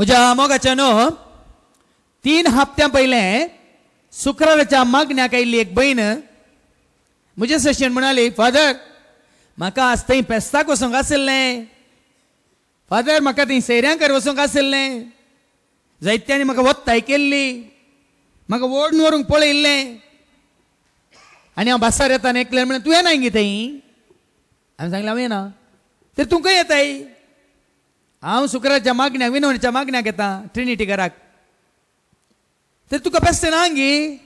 म्हज्या मोगाच्यानो 3 हप्त्यां पयले शुक्राराच्या मागण्याक आयिल्ली एक भयण म्हजे सेशन म्हणाली, फादर म्हाका आज थंय पेस्ताक वचोंक आसलें, फादर म्हाका थंय सैऱ्यांकर वचोंक आसलें, जायत्यांनी म्हाका वत्ताय केल्ली, म्हाका ओडून व्हरूंक पळयल्लें आनी हांव बासार येताना एकल्यान म्हणलें तूं येना गे थंय. हांवें सांगलें हांव येना. तर तूं खंय येताय? हांव शुक्राराच्या मागण्याक विनवणेच्या मागण्याक येता ट्रिनिटी घराक. तर तुका पेस्तां ना गे?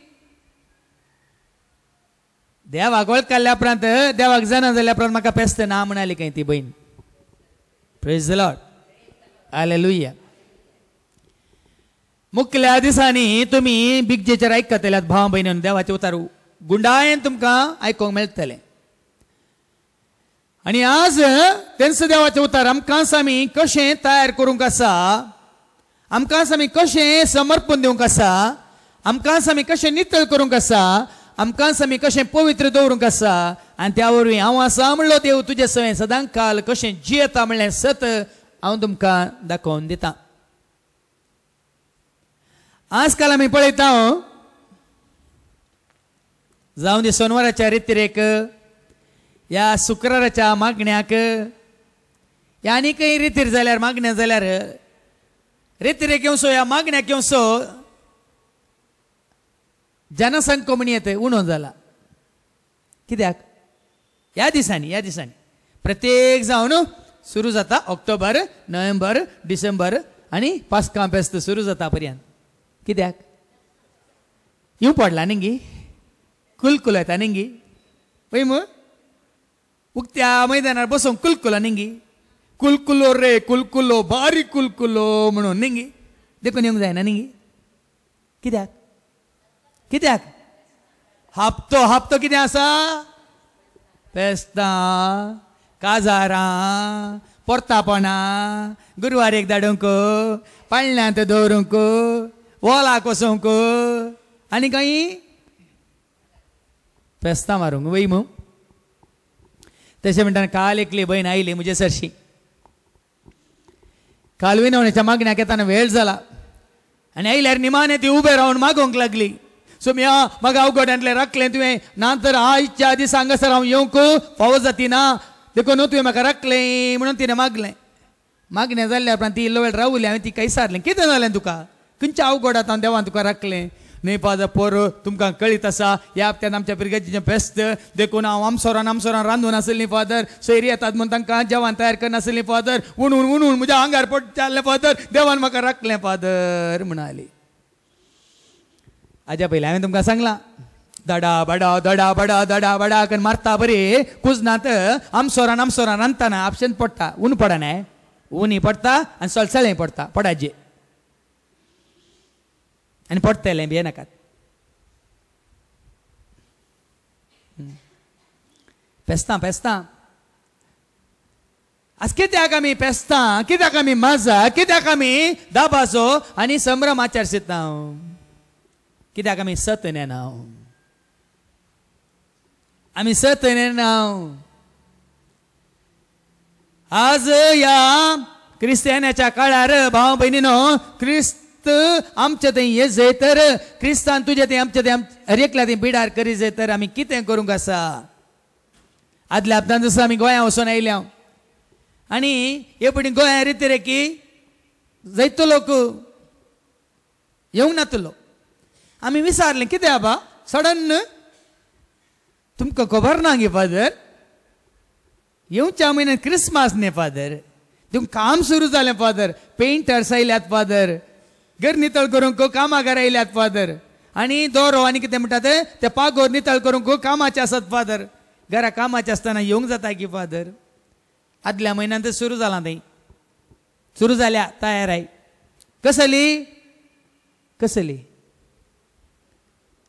देवाक वळखल्या उपरांत देवाक जाणा जाल्या उपरांत म्हाका पेस्तां ना म्हणाली खंय ती भयण. Praise the lord, hallelujah. मुखल्या दिसांनी तुमी बिगजेचेर आयकतल्यात भाव भयणीन, देवाचे उतार गुंडायेन तुमकां आयकोंक मेळटलें. आनी आज तेंच देवाचे उतार आमकां आमी कशें तयार करूंक आसा, आमकां आमी कशें समर्पण दिवंक आसा, आमकां आमी कशें नितळ करूंक आसा, आमकां आमी कशें पवित्र दवरूंक आसा. आनी त्या वरवीं हांव आसा म्हणलो देव तुजे सवय सदां काल कशें जियेता म्हणलें सत हांव तुमकां दाखोवन दितां. आज काल आमी पळयता जावं दी सोनवाराच्या रितीरेक, ह्या शुक्राराच्या मागण्याक, ह्या आनीकय रितीर जाल्यार मागण्या जाल्यार रितीरेक येवसो ह्या मागण्याक येवसो जनसंख्या म्हणयत उणो जाला. कित्याक? ह्या दिसांनी प्रत्येक जावन सुरू जाता ऑक्टोबर, नोव्हेंबर, डिसेंबर आनी पास्कां फेस्त सुरू जाता पर्यंत. कित्याक? येवं पडला न्ही गी, कुलकुल येता न्ही गी, पळय मग उक्त्या मैदानार बसून कुलकुला न्ही गी, कुलकुलो रे कुलकुलो बारी कुलकुलो म्हणून न्ही गी देखून येवंक जायना न्ही गी. कित्याक? कित्याक? हप्तो कितें आसा? पेस्तां, काजारां, परतापणां, गुरवारेक धाडूंक, पाळण्यांत दवरूंक, वॉलाक वचोंक आनी खंय पेस्तां मारूंक. वय मू तशें म्हणटा काल एकली भयण आयली म्हजे सरशी. काल विनवणेच्या मागण्याक येताना वेळ जाला आनी आयल्यार निमाणें ती उबे रावन मागोवंक लागली. सो म्हाका अवघड्यांतलें राखलें तुवें, ना तर आयच्या दिसा हांगासर हांव येवंक फावो जाती ना, देखून तुवें म्हाका राखलें म्हणून तिणें मागलें. मागणें जाल्ल्या उपरांत ती इल्लो वेळ रावली. हांवें ती काही सारलें, कितें जालें तुका? खंयच्या अवघडांत देवान तुका राखलें? न्ही फादर पोर तुमकां कळीत आसा ह्या हप्त्यान आमच्या पिरगेचें फेस्त, देखून हांव आमसोरान रांदून आसली फादर, सोयरी येतात म्हण तांकां जेवण तयार करनासली फादर, उणून म्हज्या आंगार पडटालें फादर, देवान म्हाका राखलें फादर म्हणाली. हाज्या पयलीं हांवें तुमकां सांगलां दडा बडा करून मारता बरी कुजनात आमसोरान रांदतना आपशेन पडटा, ऊन पडना, ऊनय पडटा आनी सळसळें पडटा पडाजे आनी पडटलें बी नाकात. पेस्तां आज कित्याक आमी पेस्तां, कित्याक आमी मजा, कित्याक आमी दाबासो आनी संभ्रम आचरता? कित्याक आमी सत नेना? आमी सत नेना. आज ह्या क्रिस्तियानाच्या काळार भाव भयणीनो, क्रिस्त आमचे थंय ये जय तर क्रिस्तान तुजे थंय आमचे थंय हरेकल्या थंय बिडार करी जय तर आमी कितें करूंक आसा? आदल्या हप्त्यान जसो आमी गोंया वचून आयल्या आनी हे पडी गोंया रितीरेकी जायतो लोक येवंक नातलो. आमी विचारलें कितें आबा सडन तुमकां खबर ना गे फादर, येवच्या म्हयन्यान क्रिस्मस न्ही फादर, तुमकां काम सुरू जालें फादर, पेंटर्स आयल्यात फादर, घर नितळ करूंक कामागार आयल्यात फादर, आनी दोरो आनी कितें म्हणटात ते पागोर नितळ करूंक कामाचे आसात फादर. घरा कामाचे आसतना येवंक जाता की फादर? आदल्या म्हयन्यान तें सुरू जालां, थंय सुरू जाल्या तयाराय. कसली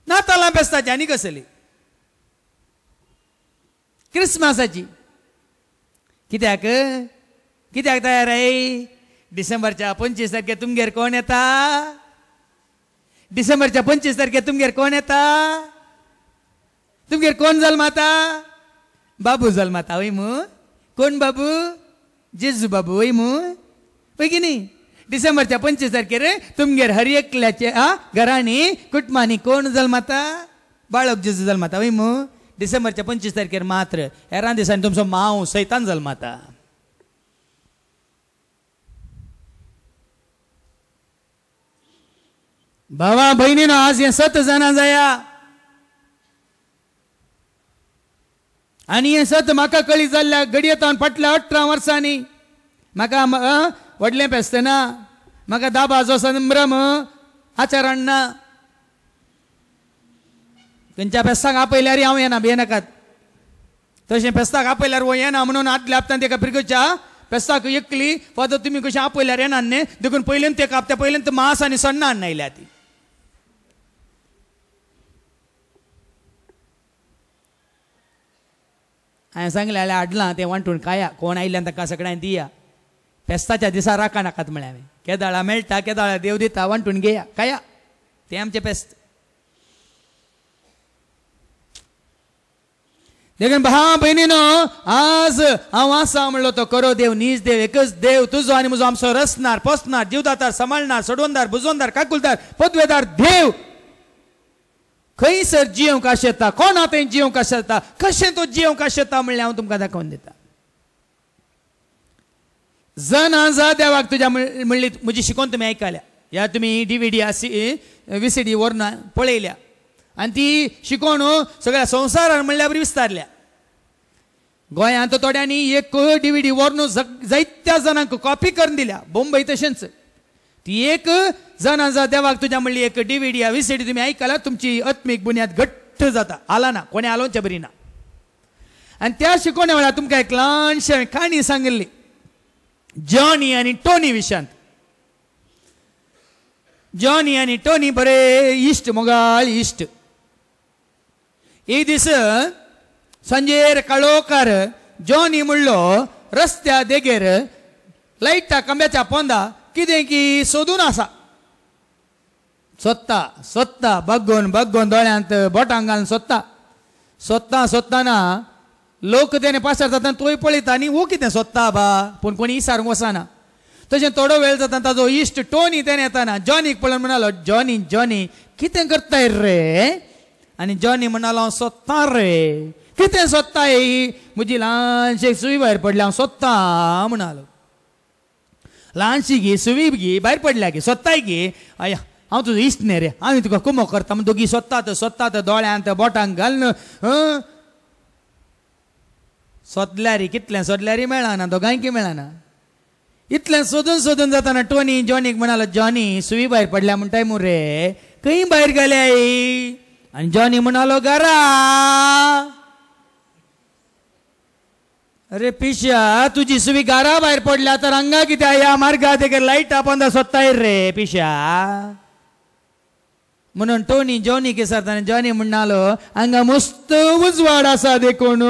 नातालां बेस्ताची आनी कसली क्रिस्मसाची. कित्याक तयाराय? डिसेंबरच्या 25 तारखेक तुमगेर कोण येता? डिसेंबरच्या 25 तारखेक तुमगेर कोण येता? तुमगेर कोण जल्माता? बाबू जल्माता. वय मू कोण बाबू? जेजू बाबू. वय मू वय की न्ही? डिसेंबरच्या 25 तारखेर तुमगेर हर एकल्याच्या घरांनी कुटुंबांनी कोण जल्माता बाळक जेजू जल्माता वय मू डिसेंबरच्या 25 तारखेर मात्र हेरां दिसांनी तुमचो मांव सैतान जल्माता. भावा बहिणीनो आज हे 7 जाणां जाया आनी हे 7 म्हाका कळी जाल्ल्या घडयेतान फाटल्या 18 वर्सांनी म्हाका व्हडलें फेस्तना म्हाका दाबाजो संभ्रम आचारण ना. खंयच्या फेस्ताक आपयल्यार हांव येना भियेनाकात. तशें फेस्ताक आपयल्यार वो येना म्हणून आदल्या हप्त्यान तेका पिरगोच्या फेस्ताक एकली फादर तुमी कशें आपयल्यार येना न्ही देखून पयलें तेका हप्त्या पयलें मांस आनी सण्णां हाडून आयल्या ती. हांवें सांगलें जाल्यार हाडलां तें वांटून खाया कोण आयल्यान ताका सगळ्यांक दिया. फेस्ताच्या दिसा राखा नाकात म्हळें हांवें. केदाळा मेळटा केदाळा देव दिता वांटून घेया खाया तें आमचें फेस्त. देखून भावा भयणीनो आज हांव आसा म्हणलो तो करो देव नीज देव एकच देव तुजो आनी म्हजो आमचो रचणार पोसणार जीवदातार सांबाळणार सोडवणदार बुजोवनदार काकुलदार पदवेदार देव खंयसर जियोंक आशेता कोण हांव थंय जियोंक आशेता कशें तो जियोंक आशेता म्हणलें हांव तुमकां दाखोवन दिता. जन जा देवाक तुज्या म्हणली म्हजी शिकोवन तुमी आयकल्या ह्या तुमी DVD VCD व्हरून पळयल्या आनी ती शिकोवन सगळ्या संवसारान म्हणल्या बरी विस्तारल्या. गोंयांत थोड्यांनी एक DVD व्हरून जायत्या जाणांक कॉपी करून दिल्या. मुंबय तशेंच ती एक जाणां जा देवाक तुज्या म्हणली एक DVD VCD तुमी आयकल्यार तुमची आत्मीक बुन्याद घट्ट जाता. आला ना कोणी आलोवचें बरी ना. आनी त्या शिकोवण्या वेळार तुमकां एक ल्हानशें काणी सांगिल्ली जॉनी आनी टोनी विशयांत. जॉनी आनी टोनी बरे इश्ट मोगाळ इश्ट. एक दीस सांजेर काळोखार जॉनी म्हणलो रस्त्या देगेर लायटा खांब्याच्या पोंदा कितें की सोदून आसा. सोदता सोदता बग्गोन बग्गोन दोळ्यांत बोटां घालून सोदता सोदता सोदताना लोक तेणे पासर जाता तोय पळयता आनी वो कितें सोदता बा पूण कोणी इसारूंक वचना. तशें थोडो वेळ जाता ताजो इश्ट टोनी तेणे येताना जॉनीक पळोवन म्हणलो जॉनी जॉनी कितें करताय रे. आनी जॉनी म्हणलो हांव सोदतां रे. कितें सोदताय म्हजी ल्हानशी सुवी भायर पडली हांव सोदतां म्हणलो. ल्हानशी गी सुवी गी भायर पडल्या गे सोदताय गे आया हांव तुजो इश्ट न्ही रे हांव तुका कुमो करता म्हण दोगी सोदतात दोळ्यांत बोटांक घालून सोदल्यारी कितलें सोदल्यारी मेळना दोगांयकी मेळना. इतलें सोदून सोदून जाताना टोनी जॉनीक म्हणालो जॉनी सुवी भायर पडल्या म्हणटाय मू रे खंय भायर गेल्याय. आनी जॉनी म्हणालो घरा. अरे पिश्या तुजी सुवी घरा भायर पडल्या तर हांगा कितें ह्या मार्गा तेगे लायटा पोंदा सोदताय रे पिश्या म्हणून टोनी जॉनीक विचारता. जॉनी म्हणनालो हांगा मस्त उजवाड आसा देखून.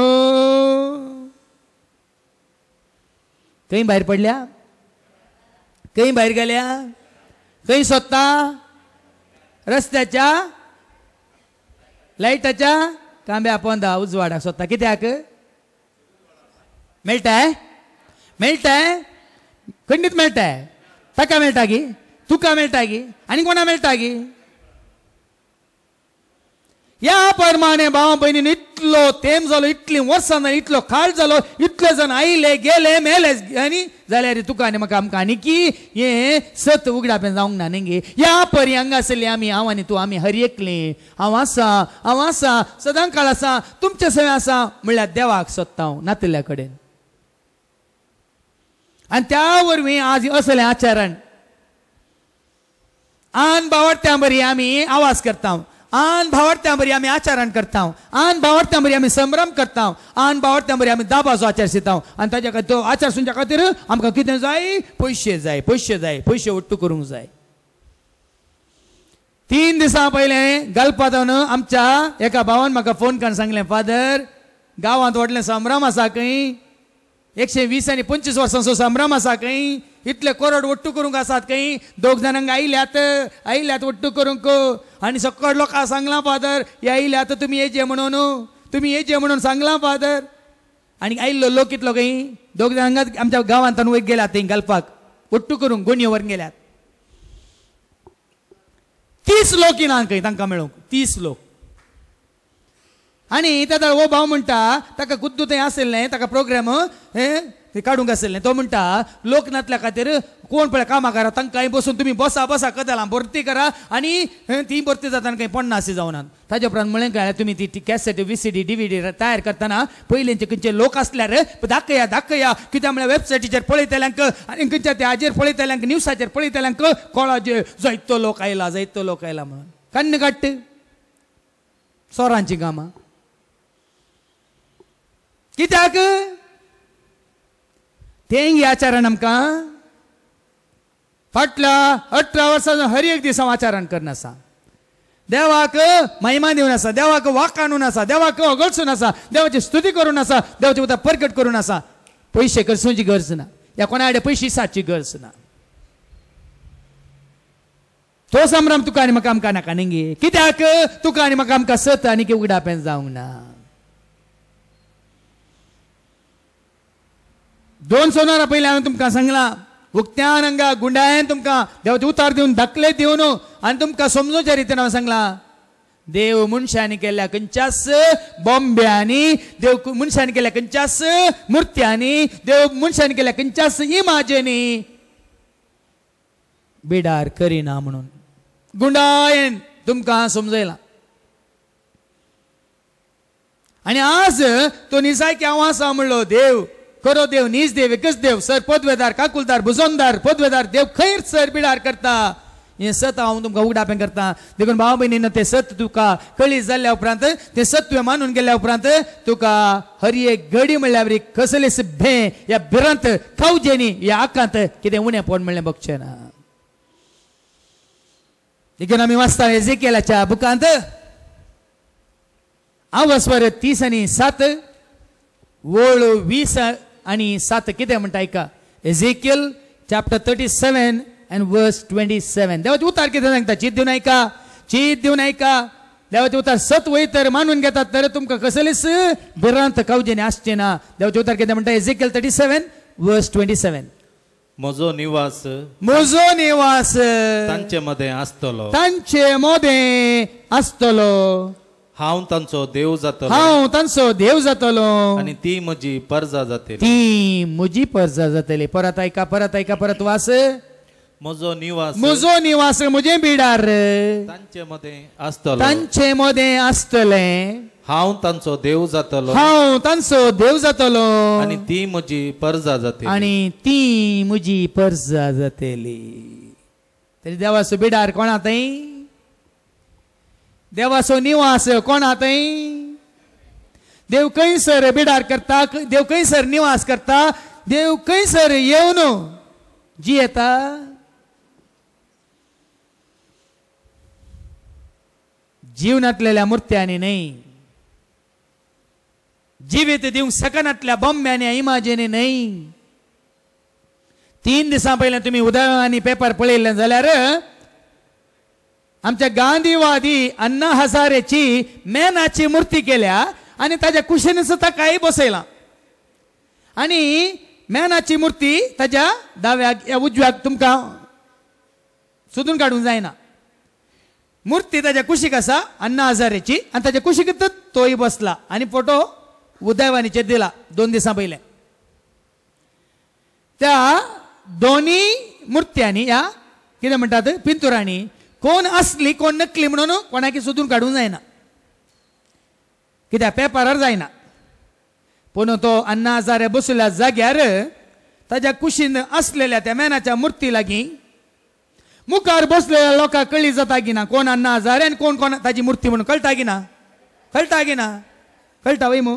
खंय भायर पडल्या खंय भायर गेल्या खंय सोदता रस्त्याच्या लायटाच्या खांब्या पोंदा उजवाडाक सोदता. कित्याक मेळटाय मेळटाय खंडीत मेळटाय ताका मेळटा गी तुका मेळटा गी आनी कोणा मेळटा गी. ह्या प्रमाणे भाव भयणीन इतलो तेम जालो इतली वर्सां जाली इतलो काळ जालो इतले जण आयले गेले मेले आनी जाल्यार तुका आनी म्हाका आमकां आनी की हे 7 उगडापें जावंक ना न्ही. ह्या परी हांगा आसली आमी हांव आनी तूं आमी हर एकली हांव आसा सदां काळ आसा तुमचे सवय आसा म्हणल्यार देवाक सोदता हांव नातल्या कडेन. आनी त्या वरवीं आज असलें आचरण आन भावार्थ्यां बरी आमी आवाज करता आन भावार्थ्यां बरी आमी आचरण करता आन भावार्थ्यां बरी आमी संभ्रम करता आन भावार्थ्यां बरी आमी दाबाचो आचार शिता आनी ताच्या खातीर तो आचार सुंच्या खातीर आमकां कितें जाय पयशे वट्टू करूंक जाय. 3 दिसां पयलें गलपातान आमच्या एका भावान म्हाका फोन करून सांगलें फादर गांवांत व्हडलें संभ्रम आसा खंय 120 आनी 25 वर्सांचो संभ्रम आसा खंय इतले करोड वट्टू करूंक आसात खंय 2 जाणांक आयल्यात वट्टू करूंक आनी सकड लोकांक सांगलां फादर हे आयल्यात तुमी येजे म्हणून सांगलां फादर. आनी आयिल्लो लोक कितलो खंय 2 जाणांक आमच्या गांवांत वयर गेल्यात थंय घालपाक ಒಟ್ಟು करून गोणये व्हरून गेल्यात 30 लोक येना खंय तांकां मेळूंक 30 लोक आनी तेदळ हो भाव म्हणटा ताका गुद्दू थंय आसलें ताका प्रोग्राम काडूंक आसलें तो म्हणटा लोकनाथल्या खातीर कोण पळय कामां तांकां बसून तुमी बसा बसा कदेलां भरती करा आनी ती भरती जाताना खंय पडना अशें जावनात ताजे उपरांत म्हळें काय तुमी ती कॅसेट VCD DVD तयार करतना पयलींचे खंयचे लोक आसल्यार दाखया दाखया कित्याक म्हळ्यार वेबसायटीचेर पळयतल्यांक आनी खंयच्या त्या हाजेर पळयतल्यांक न्यूजाचेर पळयतल्यांक कळा जे जायतो लोक आयला म्हणून कन्न काडट सोरांची कामां कित्याक तेंगी आचरण आमकां फाटल्या 18 वर्सां हर एक दिसा आचरण करना आसा देवाक महिमा दिवन आसा देवाक वाक आणून आसा देवाक ओगळसून आसा देवाची स्तुती करून आसा देवाचे उतर प्रकट करून आसा पयशे करसूची गरज ना या कोणा कडेन पयशे साची गरज ना तो संभ्रम तुका आनी म्हाका आमकां नाका न्ही कित्याक तुका आनी म्हाका आमकां सत आनी उगडापें जावंक ना 2 सोनारा पयलीं हांवें तुमकां सांगलां उक्त्यान हांगा गुंडायन तुमकां देवाचे उतार दिवन धाकले दिवन आनी तुमकां समजूच्या रितीन हांवें सांगलां देव मनशांनी केल्ल्या खंयच्याच बॉम्ब्यांनी देव मनशांनी केल्ल्या खंयच्याच मुर्त्यांनी देव मनशांनी केल्ल्या खंयच्याच इमाजेनी बिडार करिना म्हणून गुंडायन तुमकां समजयलां आनी आज तो निजायकी हांव आसा म्हणलो देव करो देव नीज देव एकच देव सर पदवेदार काकुलदार भुजोनदार पदवेदार देव खैर सर बिडार करता हे सत हांव तुमकां उगडापें करता देखून भाव भयणीनो ते सत तुका कळीत जाल्ल्या उपरांत ते सत तुवें मानून गेल्या उपरांत तुका हर एक घडी म्हणल्यार कसलेच भे ह्या भिरांत खावजेनी ह्या आकांत कितें उणें पोड म्हणलें बगचें ना देखून आमी वाचता एजेकियेलाच्या बुकांत आवास्वर 30 आनी 7 वळ 20 आनी 7 कितें म्हणटा ऐका एजेकियल चॅप्टर 37 and verse 27 देवाचे उतार कितें सांगता चीत दिवन ऐका देवाचे उतार सत वयतर मानून घेतात तर तुमकां कसलेच भिरांत कावजेनी आसचें ना देवाचे उतार कितें म्हणटा एजेकियल 37 verse 27 म्हजो निवास तांचे मदें आसतलो हांव तांचो देव जातलो आनी ती म्हजी परजा जातली परत ऐका परत वास म्हजो निवास म्हजे बिडार तांचे मदें आसतले हांव तांचो देव जातलो आनी ती म्हजी परजा जातली तरी देवाचो बिडार कोण आतां देवाचो निवास कोण आतां देव खंयसर बिडार करता देव खंयसर निवास करता देव खंयसर येवन जी येता जीवनांतल्या मुर्त्यांनी न्हय जिवीत दिवंक सकनांतल्या बॉम्ब्यांनी इमाजेनी न्हय 3 दिसां पयलें तुमी उदयवाणी पेपर पळयल्लें जाल्यार आमच्या गांधीवादी अण्णा हजारेची मेनाची मूर्ती केल्या आनी ताच्या कुशीनच ताकाय बसयला आनी मेनाची मूर्ती ताच्या दाव्याक उजव्याक तुमकां सोदून काडूंक जायना मूर्ती ताच्या कुशीक आसा अण्णा हजारेची आनी ताच्या कुशीक तोय बसला आनी फोटो उदयवानीचेर दिला 2 दिसां पयलें त्या दोनी मूर्त्यांनी ह्या कितें म्हणटात पिंतुरांनी कोण असली कोण नकली म्हणून कोणाकी सोदून काडूंक जायना कित्याक पेपरार जायना पूण तो अण्णा हजारे बसल्या जाग्यार ताच्या कुशीन असलेल्या त्या मेनाच्या मुर्ती लागीं मुखार बसलेल्या लोकांक कळी जाता की ना कोण अण्णा हजारे आनी कोण ताची मूर्ती म्हणून कळटा की ना कळटा वय मू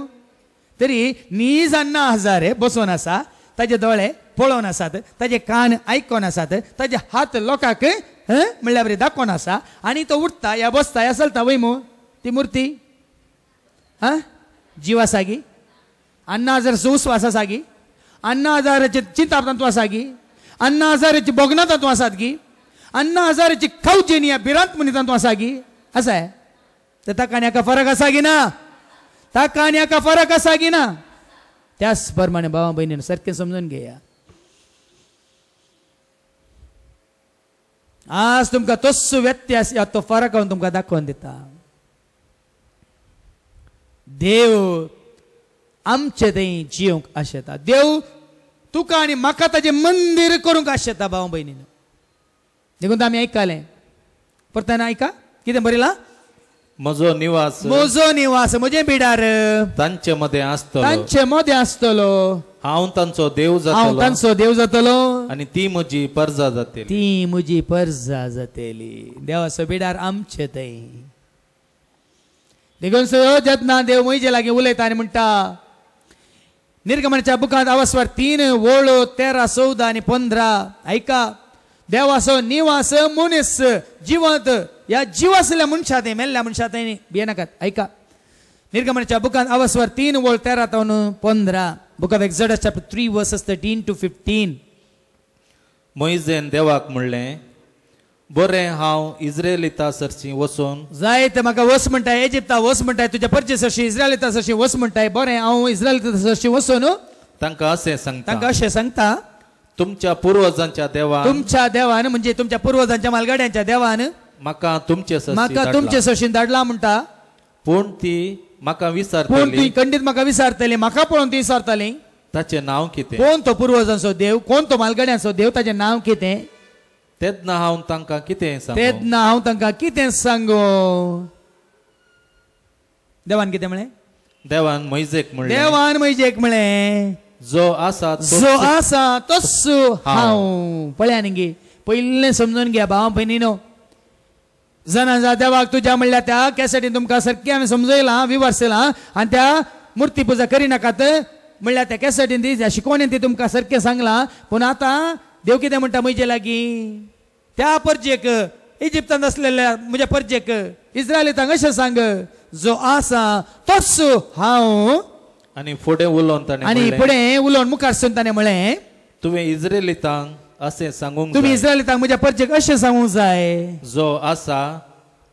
तरी नीज अण्णा हजारे बसून आसा ताचे दोळे पळोवन आसात ताचे कान आयकोन आसात ताचे हात लोकांक म्हणल्यार बरें दाखोवन आसा आनी तो उठता या बसता या चलता वय मू ती मूर्ती जीव आसा गी अण्णा हजाराचो उस्वास आसा गी अण्णा हजाराचे चिंतातत्व आसा गी अण्णा हजाराची भोगनातत्व आसात गी अण्णा हजाराची खावजेनी भिरांत मनीतत्व आसा गी आसा तर ताका आनी हाका फरक आसा गी ना ताका आनी हाका फरक आसा गी ना त्याच प्रमाणे भावा भयणीन सारकें समजून घेया आज तुमकां तस्सो व्यत्यास या तो फरक हांव तुमकां दाखोवन दिता. देव आमचे थंय जिवंक आशेता. देव तुका आनी म्हाका ताजें मंदीर करूंक आशेता भाव भयणीनो. देखून आमी आयकलें परताना आयका कितें बरयलां. म्हजो निवास म्हजो निवास म्हजे बिडार तांचे मध्ये आसतलो. तांचे मदें आसतलो. हांव तांचो देव हांव जातलो तांचो देव जातलो आनी ती म्हजी परजा जातली. ती म्हजी परजा जातली. देवाचो बिडार आमचे थंय. देखून जेन्ना देव म्हजे लागीं उलयता आनी म्हणटा निर्गमनाच्या बुकांत अवस्वर 3 वळो 13 14 आनी 15 ऐका. देवाचो निवास मनीस जिवंत या जीव असलेल्या मनशात मेल्ल्या मनशात भिये नाकात. ऐका निर्गमनाच्या बुकांत अवस्वर 3 वळ 13 ते 15. Book of Exodus chapter 3 versus 13 to 15. मोइजेन देवाक म्हणलें बरें हांव इस्रायलिता सरची वचून जायत म्हाका वस म्हणटाय इजिप्ता वस म्हणटाय तुज्या परजे सरशी इस्रायलिता सरशी वस म्हणटाय. बरें हांव इस्रायलिता सरशी वचून तांकां अशें सांगता तांकां अशें सांगता तुमच्या पुर्वजांच्या देवान तुमच्या देवान म्हणजे तुमच्या पुर्वजांच्या मालगाड्यांच्या देवान म्हाका तुमचे म्हाका तुमचे सरशीन धाडला म्हणटा. पूण ती म्हाका पूण विसरतली. ती खंडीत म्हाका विसारतली. म्हाका पळोवन ती विसारतली. ताचें नांव कितें. कोण तो पुर्वजांचो देव कोण तो मालगाड्यांचो देव ताचें नांव कितें. तेन्ना हांव तांकां कितें सांगू. तेन्ना हांव तांकां कितें सांगू. देवान कितें म्हळें. देवान मोइजेक म्हणलें देवान म्हजेक म्हळें जो आसा जो आसा तस्सो हांव. पळया न्ही पयलें समजून घ्या भाव भयणीनो. जनाजा देवाक तुज्या म्हणल्या त्या कॅसेटीन तुमकां सारकें हांवें समजयलां विवरसलां आनी त्या मुर्ती पुजा करिनाकात म्हणल्यार त्या कॅसेटीन ती शिकोवणेन ती तुमकां सारकें सांगलां. पूण आतां देव कितें म्हणटा म्हजे लागीं त्या परजेक इजिप्तांत आसलेल्या म्हज्या परजेक इस्रायलितांक अशें सांग जो आसा तस्सो हांव. आनी फुडें उलोवन ताणें आनी म्हणलें फुडें उलोवन मुखार सून ताणें म्हळें तुवें इस्रायलितांक अशें सांगूंक तुमी जाय इस्रायलितांक म्हज्या परजेक अशें सांगूंक जाय जो आसा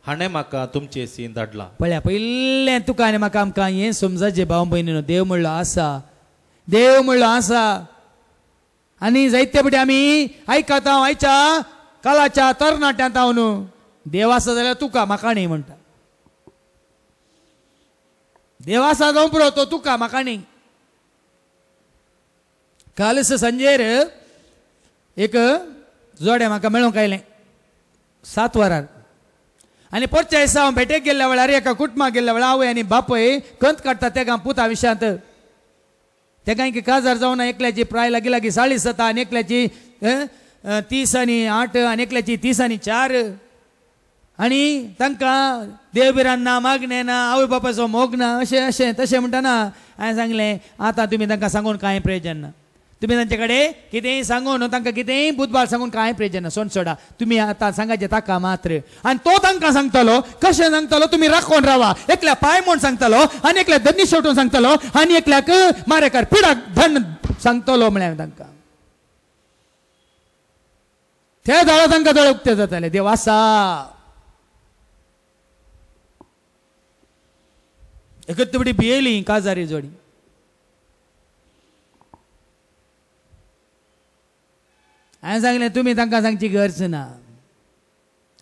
हाणें म्हाका तुमचे सीन धाडला. पळया पयलें तुका आनी म्हाका आमकां हें समजाचें भाव भयणीनो. देव म्हणलो आसा. देव म्हणलो आसा. आनी जायते फावटी आमी आयकता हांव आयच्या काळाच्या तरणाट्यांत हांव न्हू देव आसा जाल्यार तुका म्हाका न्ही म्हणटा. देव आसा जावं पुरो तो तुका म्हाका न्ही. कालच संजेर एक जोडें म्हाका मेळूंक आयलें 7 वरार. आनी परच्या दिसा हांव भेटेक गेल्ल्या वेळार एका कुटुंबाक गेल्ल्या वेळार आवय आनी बापय कंत काडटा तेका पुता विशांत. तेका एक काजार जावन एकल्याची प्राय लागीं लागीं 40 जाता आनी एकल्याची 30 आनी 8 आनी एकल्याची 30 आनी 4. आनी तांकां देवबिरान ना मागणें ना आवय बापायचो मोग ना अशें अशें तशें म्हणटाना हांवें सांगलें आतां तुमी तांकां सांगून कांय प्रयोजन ना. तुमी तांचे कडेन कितेंय सांगून तांकां कितेंय बुधबार सांगून कांय प्रयोजन ना. सोन सोडा तुमी आतां सांगाचें ताका मात्र. आनी तो तांकां सांगतलो कशें सांगतलो तुमी राखून रावा. एकल्या पांय म्हूण सांगतलो आनी एकल्या दनी शेवटून सांगतलो आनी एकल्याक मारेकार पिडाक धन सांगतलो म्हळ्यार तांकां. त्या दाळा तांकां दोळे उक्ते जाताले. देव आसा. एकच बडी भियेली काजारी जोडी. हांवें सांगलें तुमी तांकां सांगची गरज ना.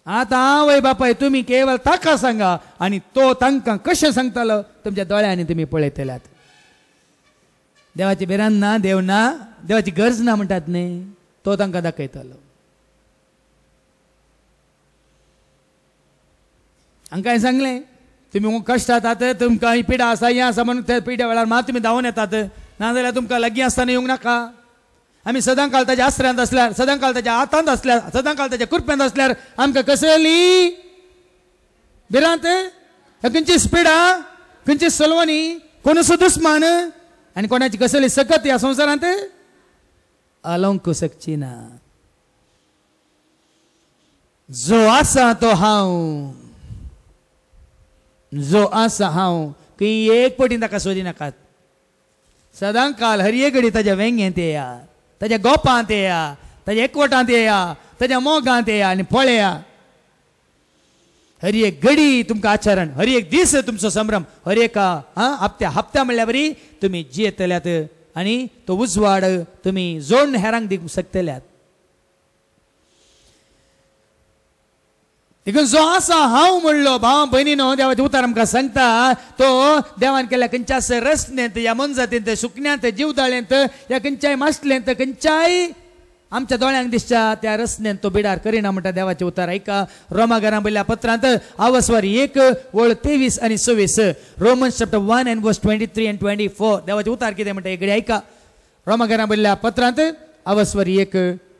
आतां आवय बापाय तुमी केवळ ताका सांगा आनी तो तांकां कशें सांगतलो तुमच्या दोळ्यांनी तुमी पळयतल्यात. देवाची भिरांत ना देव ना देवाची गरज ना म्हणटात न्ही तो तांकां दाखयतलो. हांकां हांवें सांगलें तुमी कश्टांत आहात तुमकां पिडा आसा हें आसा म्हणून त्या पिड्या वेळार मात तुमी धांवन येतात नाजाल्यार तुमकां लागीं आसतना येवंक नाका. आमी सदां काळ ताच्या आसऱ्यांत आसल्यार सदां काळ ताच्या हातांत आसल्यार सदां काळ ताच्या कुरप्यांत आसल्यार आमकां कसली भिरांत खंयची स्पिडा खंयची सलवणी कोणूच दुस्मान आनी कोणाची कसली सकत ह्या संवसारांत आलोवंक शकची ना. जो आसा तो हांव जो आसा हांव खंय एक पटी ताका सोदी नाकात. सदां काल हर एक घडी ताच्या वेंगेंत येया ताच्या गोपांत येया ताच्या एकवटांत येया ताच्या मोगांत येया आनी पळया. हर एक घडी तुमकां आचरण हर एक दीस तुमचो संभ्रम हर एक हप्त्या म्हणल्यार बरी तुमी जियेतल्यात आनी तो उजवाड तुमी जोडून हेरांक दिवंक शकतल्यात. देखून जो आसा हांव म्हणलो भाव भयणीनो देवाचे उतार आमकां सांगता तो देवान केल्या खंयच्याच रस्त्यांत या मनजातींत सुकण्यांत जीवदाळ्यांत या खंयच्याय मासलेंत खंयच्याय आमच्या दोळ्यांक दिसच्या त्या रस्त्यांत तो बिडार करिना म्हणटा देवाचे उतार ऐका. रोमाकारां बरयल्या पत्रांत आवस्वार 1 वळ 23 आनी 26 Romans chapter 1 and verse 23 and 24 देवाचे उतार कितें म्हणटा एक ऐका. रोमाकारां बरयल्या पत्रांत आवस्वार 1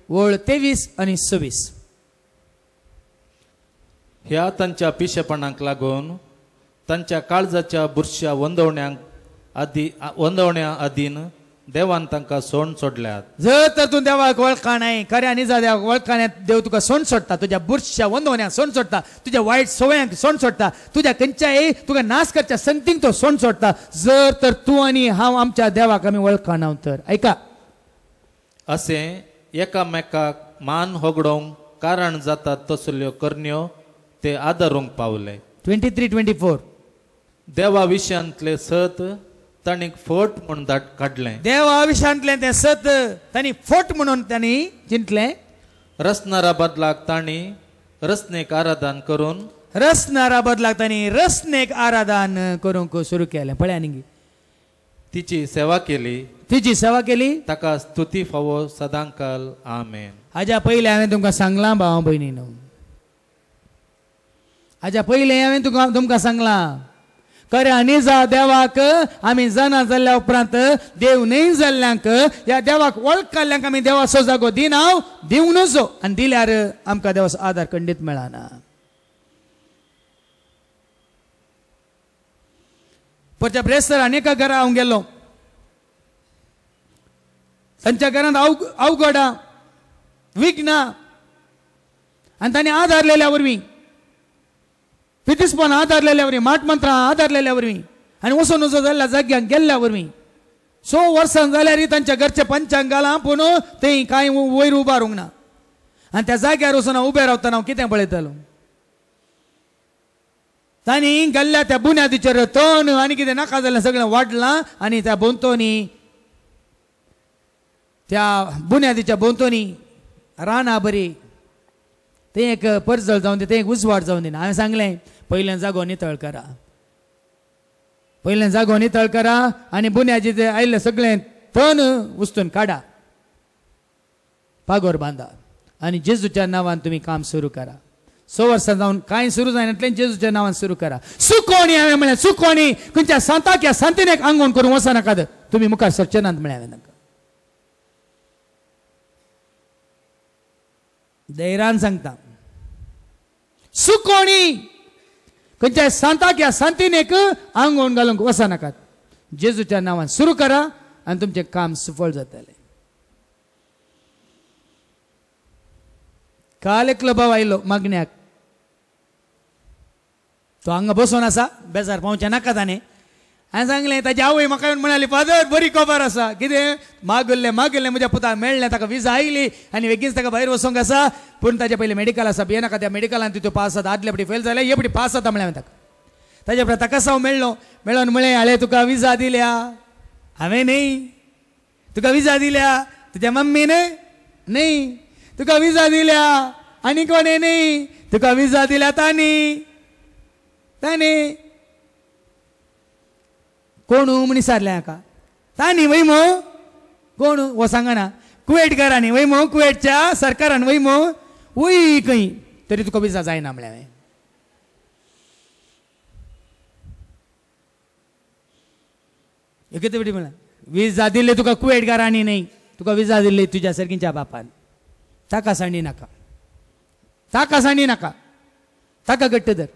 वळ 23 आनी 26 ह्या तांच्या पिशेपणाक लागून तांच्या काळजाच्या बुरश्या वंदवण्या अधीन देवान तांकां सोड सोडल्यात. जर तर तूं देवाक वळखा नाही खऱ्या निजा देवाक वळखाण्यात देव तुका सोड सोडटा. तुझ्या बुरश्या वंदवण्यांक सोड सोडटा. तुझ्या वायट सवयांक सोड सोडटा. तुझ्या खंयच्याय तुका नाश करच्या संगतींक तो सोड सोडटा. जर तर तूं आनी हांव आमच्या देवाक आमी वळखा ना तर ऐका. असें एकामेकाक मान होगडोवंक कारण जातात तसल्यो करण्यो ते आदारूंक पावले. 23-24 देवा विशयांतले सत ताणीं फट म्हूण काडलें. देवा विशयांतलें तें सत तांणी फट म्हणून तांणी चिंतलें. रसनारा बदलाक तांणी रसनेक आराधन करून रसनारा बदलाक तांणी रसनेक आराधन करूंक सुरू केलें. पळय आनी तिची सेवा केली. तिची सेवा केली. ताका स्तुती फावो सदांकाल आमेन. हाज्या पयलीं हांवें तुमकां सांगलां भाव भयणीनो. हाज्या पयलीं हांवें तुमकां सांगलां खऱ्या निजा देवाक आमी जाणा जाल्ल्या उपरांत देव न्हय जाल्ल्यांक ह्या देवाक वळखल्ल्यांक आमी देवाचो जागो दिना दिवं नजो आनी दिल्यार आमकां देवाचो आदार खंडीत मेळना. परच्या ब्रेस्तर अनेका घरां हांव गेलो. तांच्या घरांत अवघडा विघ्ना आनी तांणी आदारलेल्या वरवीं पितिस्पण आदारलेल्या वरवीं माटमंत्रां आदारलेल्या वरवीं आनी वचून नजो जाल्ल्या जाग्यांक गेल्ल्या वरवीं 100 वर्सां जाल्यार तांच्या घरचे पंचांक घालां पूण थंय कांय वयर उबारूंक ना. आनी त्या जाग्यार वचून हांव उबें रावतना हांव कितें पळयतालो तांणी गेल्ल्या त्या बुन्यादीचेर तण आनी कितें नाका जाल्लें सगळें वाडलां आनी त्या भोंवतणी त्या बुन्यादीच्या भोंवतणी रानां बरी तें एक परजळ जावन दी तें एक उजवाड जावन दिना. हांवें सांगलें पयलें जागो नितळ करा. पयलें जागो नितळ करा आनी बुन्याजी ते आयिल्लें सगळें तण उस्तून काडा पागोर बांदा आनी जेजूच्या नांवान तुमी काम सुरू करा. 100 वर्सां जावन कांय सुरू जायनातलें जेजूच्या नांवान सुरू करा. सुकोवणी हांवें म्हळें सुकोवणी खंयच्या सांताक ह्या सांतिनेक आंगवण करूं वचनाकात तुमी मुखार सरचे नात म्हळें हांवें तांकां. धैर्यान सांगता सुकोवणी खंयच्या सांताक ह्या सांतिनेक आंगवण घालूंक वचनाकात. जेजूच्या नांवान सुरू करा आनी तुमचें काम सफळ जातलें. काल एकलो भाव आयलो मागण्याक. तो हांगा बसून आसा बेजार पावचे नाका ताणें. हांवें सांगलें ताची आवय म्हाका येवन म्हणाली फादर बरी खबर आसा कितें मागल्लें म्हज्या पुताक मेळ्ळें ताका विजा आयली आनी बेगीन ताका भायर वचूंक आसा पूण ताचे पयलीं मेडिकल आसा भिये नाका त्या मेडिकलान तितून पास जाता आदले फावटी फेल जालें हे फावटी पास जाता म्हळें हांवें ताका. ताचे उपरांत ताका साव मेळोन म्हळें हाळे तुका विजा दिल्या. हांवें न्हय. तुका विजा दिल्या तुज्या मम्मीन न्हय. तुका विजा दिल्या आनी कोणें न्हय. तुका विजा दिल्या तांणी कोण म्हण विचारलें हाका. तांणी वयमो कोण हो सांगना कुवेटकारांनी वयमो कुवेटच्या सरकारान वयमो वय खंय तरी तुका विजा जायना म्हळें हांवें. कितें म्हळ्यार विजा दिल्ले तुका कुवेटकारांनी न्हय तुका विजा दिल्ली तुज्या सारकीच्या बापान. ताका सांडी नाका ताका घट्ट धर.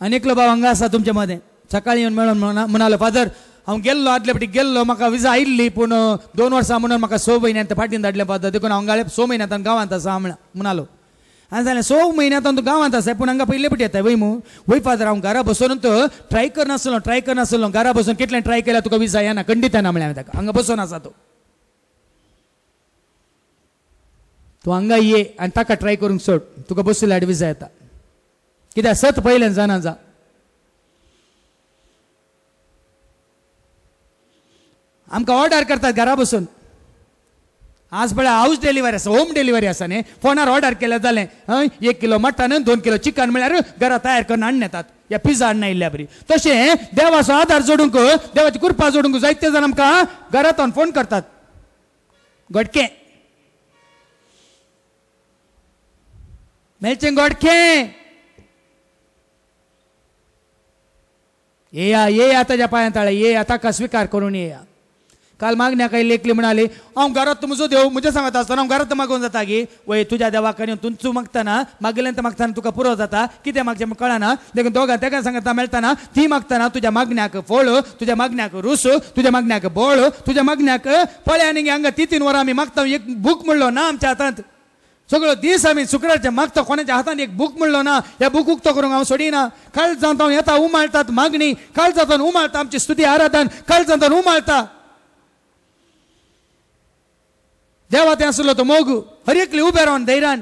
आनी एकलो भाव हांगा आसा तुमच्या मदें सकाळीं येवन मेळोन म्हणालो फादर हांव गेल्लो आदले फावटी गेल्लो म्हाका विजा आयिल्ली पूण 2 वर्सां म्हणून म्हाका 6 म्हयन्यांत फाटीन धाडलें फादर देखून हांव गाळे 6 म्हयन्यांत गांवांत आसा म्हणालो. हांवें सांगलें 6 म्हयन्यांत तूं गांवांत आसा पूण हांगा पयले फावटी येता वय फादर हांव घरा बसून ट्राय करनासलो घरा बसून कितलें ट्राय केल्यार तुका विजा येना खंडीत येना म्हळें हांवें ताका. हांगा बसून आसा तूं हांगा ये आनी ताका ट्राय करूंक सोड तुका बसयल्यार विजा येता. कित्याक सत पयलें जाणा जा. आमकां ऑर्डर करतात घरा बसून आज पळय हाऊस डिलिव्हरी आसा होम डिलिव्हरी आसा न्ही फोनार ऑर्डर केलें जालें 1 किलो मटन 2 किलो चिकन म्हळ्यार घरा तयार करून हाडून येतात या पिझ्झा हाडून येयल्ल्या बरी तशें देवाचो आधार जोडूंक देवाची कृपा जोडूंक जायते जाण आमकां घरांतून फोन करतात गोडके मेळचें गोडके येया ताच्या पांयां ताळे येया ताका स्विकार करून येया काल मागण्या काही लेखली म्हणाले हांव घरात म्हजो देव म्हजे सांगत आसतना हांव घरात मागून जाता गे वय तुज्या देवाक तूं मागतना मागलें तें मागतना तुका पुरो जाता कितें मागचें कळना देखून दोगां तेका सांगता मेळटना ती मागतना तुज्या मागण्याक फळ तुज्या मागण्याक रूस तुज्या मागण्याक बोळ तुज्या मागण्याक पळय आनी हांगा 3 वरां आमी मागता एक बूक म्हणलो ना आमच्या हातांत सगळो दीस आमी शुक्रारचे मागता कोणाच्या हातांत एक बूक म्हणलो ना ह्या बूक उक्तो करूंक हांव सोडिना काल जावन येता उमाळतात मागणी काल जावन उमाळता आमची स्तुती आराधन काल जावन उमाळता देवा तें आसलो तो मोग हर एकली उबे रावन धैर्यान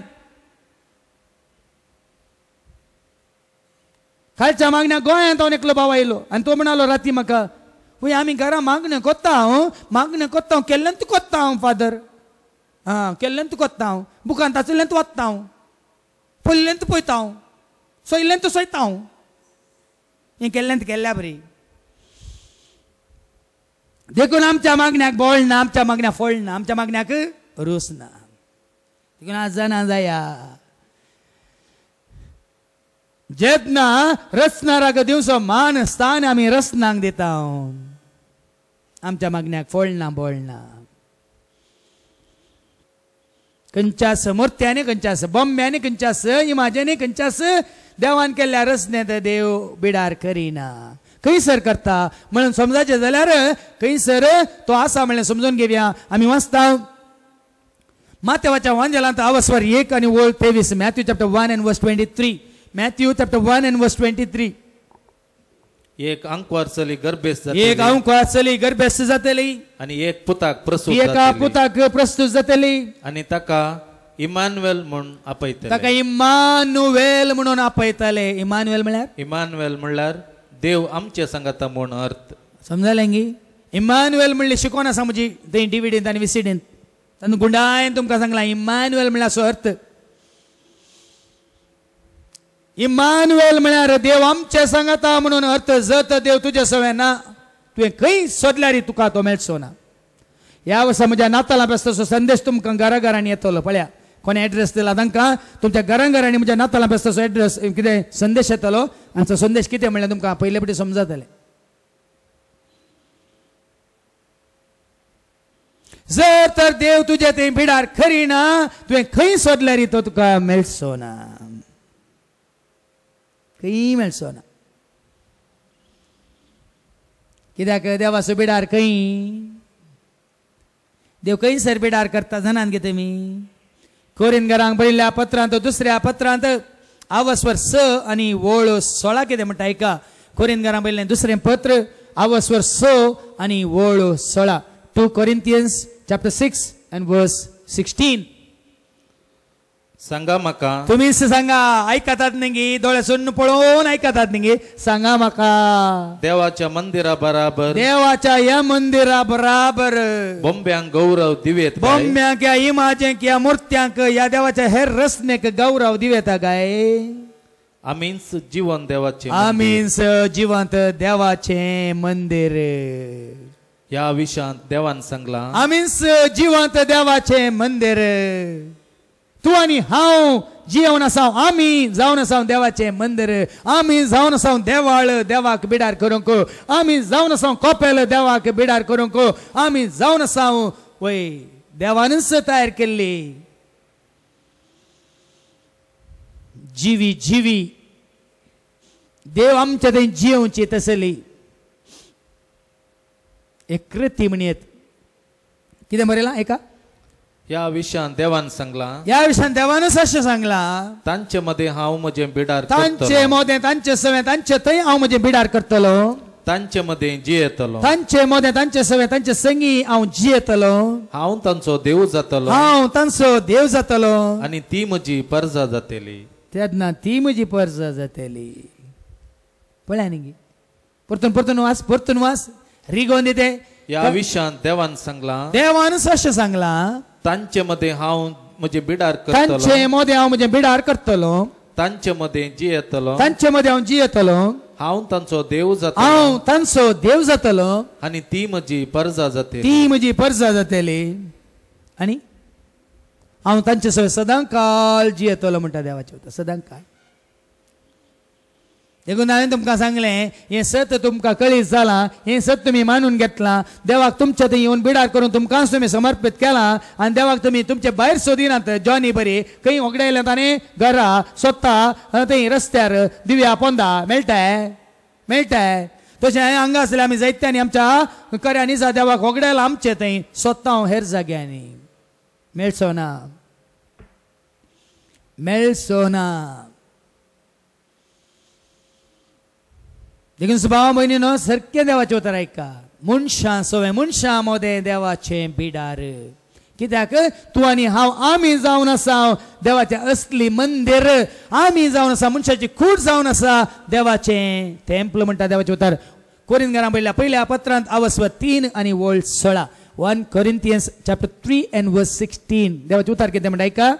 कालच्या मागण्या गोंयांत हांव एकलो भाव आयलो आनी तो म्हणालो राती म्हाका वय आमी घरा मागणें कोत्ता हांव केल्लें तूं कोत्ता हांव फादर केल्लें तूं कोत्ता हांव बुकांत आसलें तूं वाचता हांव पयलें तूं पळयता हांव सोयलें तूं सोयता हांव हें केल्लें तूं केल्ल्या बरी देखून आमच्या मागण्याक बोळ ना आमच्या मागण्या फळ ना आमच्या मागण्याक रूस ना देखून आज जाणा जाया जेदना रचणाराक दिवचो मान स्थान आमी रचनाक दिता आमच्या मागण्याक फळ ना बोळ ना खंयच्याच मुर्त्यांनी खंयच्याच बोंब्यांनी खंयच्याच इमाजेनी खंयच्याच देवान केल्ल्या रचनेत देव बिडार करिना खंयसर करता म्हणून समजायचे जाल्यार खंयसर तो आसा म्हणलें समजून घेवया आमी वाचता मातेवाच्या वांजेलांत आवस्वर 1 आनी वळ 23 Matthew chapter 1 and verse 23 Matthew chapter 1 and verse 23 एक अंकवारचली गर्भेस एक अंकवारचली गर्भेस जातली आणि एक पुताक प्रसूत एका पुताक प्रस्तुत जातली आणि ताका इमानुएल म्हणून आपयतले ताका इमानुएल म्हणून आपयतले इमानुएल म्हणल्यार देव आमचे सांगता म्हूण अर्थ समजलें गी इमानुएल म्हणले शिकोवन आसा म्हजी थंय डिव्हिडींत आनी विसिडींत तातूंत गुंडायन तुमकां सांगलां इमानुएल म्हणल्यार असो अर्थ इमानुएल म्हळ्यार देव आमचे सांगता म्हणून अर्थ जत देव तुजे सवय ना तुवें खंय सोदल्यार तुका तो मेळचो ना ह्या वर्सा म्हज्या नातालां बेस्ताचो संदेश तुमकां घराघरांनी येतलो पळया कोणे एड्रेस दिला तांकां तुमच्या घराघरांनी म्हज्या नातालां बेस्ताचो एड्रेस कितें संदेश येतलो आनी तो संदेश कितें म्हणल्यार तुमकां पयले फावटी समजतलें जर तर देव तुजे थंय भिडार करिना तुवें खंय सोदल्यार तो तुका मेळचो ना खंय मेळचो ना कित्याक देवाचो बिडार खंय देव खंयसर बिडार करता जाणान गे तुमी कोरिंथीयांक बरयल्ल्या पत्रांत दुसऱ्या पत्रांत आवस्वर 6 आनी वळ 16 कितें म्हणटा आयका कोरिंथीयांक बरयल्लें दुसरें पत्र आवस्वर 6 आनी वळ 16 2 Corinthians chapter 6 and verse 16 सांगा म्हाका तुम्हीच सांगा ऐकतात न्ही दोळे सोडून पळोवन ऐकतात न्ही सांगा म्हाका देवाच्या मंदिरा बराबर देवाच्या या मंदिरा बराबर बोंब्यांक गौरव दिवेत बोंब्यांक या इमाजेक या मूर्त्यांक या देवाच्या हेर रचनेक गौरव दिवेता गाय आमीच जीवन देवाचे आमीच जिवंत देवाचे मंदिर या विषयात देवान सांगला आमीच जिवंत देवाचे मंदिर तू आणि हांव जीवन आसाव आमी जावन आसाव देवाचे मंदिर आमी जावन आसाव देवाळ देवाक बिडार करूंक आमी जावन आसाव कोपेल देवाक बिडार करूंक आमी जावन आसाव वय देवानच तयार केल्ली जीवी देव आमच्या थंय जिवची तसली एक कृती म्हणयत कितें बरयलां एका या विषयात देवान सांगला या विषयात देवानच अशें सांगला तांचे मध्ये हांव म्हजे बिडार तांचे मोदें तांचे सवे तांचे थंय हांव म्हजें बिडार करतलो तांचे मध्ये जियेतलो तांचे मोदें तांचे सवे तांचे संगी हांव जियेतलो हांव तांचो देव जातलो हांव तांचो देव जातलो आनी ती म्हजी परजा जातली तेन्ना ती म्हजी परजा जातली पळया न्ही परतून वास रिगोवन दिते या विषयात देवान सांगला देवानच अशें सांगला तांचे मध्ये हांव म्हजे बिडार करतलो तांचे मध्ये हांव म्हजें बिडार करतलो तांचे मध्ये जी येतलो तांचे मध्ये हांव जियेतलो हांव तांचो देव जातलो हांव तांचो देव जातलो आनी ती म्हजी परजा जाते ती म्हजी परजा जातली आनी हांव तांचे सवय सदां काळ जियेतलो म्हणटा देवाचे उतर सदां काळ देखून हांवें तुमकां सांगलें हें सत्य तुमकां कळीत जालां हें सत्य तुमी मानून घेतलां देवाक तुमच्या थंय येवन बिडार करून तुमकांच तुमी समर्पीत केलां आनी देवाक तुमी तुमचे भायर सोदिनात जॉनी बरी खंय वगडायल्यात आनी घरा स्वता थंय रस्त्यार दिव्या पोंदा मेळटाय तशें हांगा आसलें आमी जायत्यांनी आमच्या खऱ्यांनी जा देवाक वगडायला आमचे थंय स्वता हेर जाग्यांनी मेळचो ना देखून भावा भयणीनो सारकें देवाचें उतर आयका मनशां मोदें देवाचें बिडार कित्याक तूं आनी हांव आमी जावन आसा देवाचें असली मंदिर आमी जावन आसा मनशाची कूड जावन आसा देवाचें टेंपल म्हणटा देवाचें उतर कोरिंथीकांक पयल्या पत्रांत आवस्व 3 आनी वोळ 16 1 Corinthians chapter 3 and verse 16 देवाचें उतर कितें म्हणटा आयका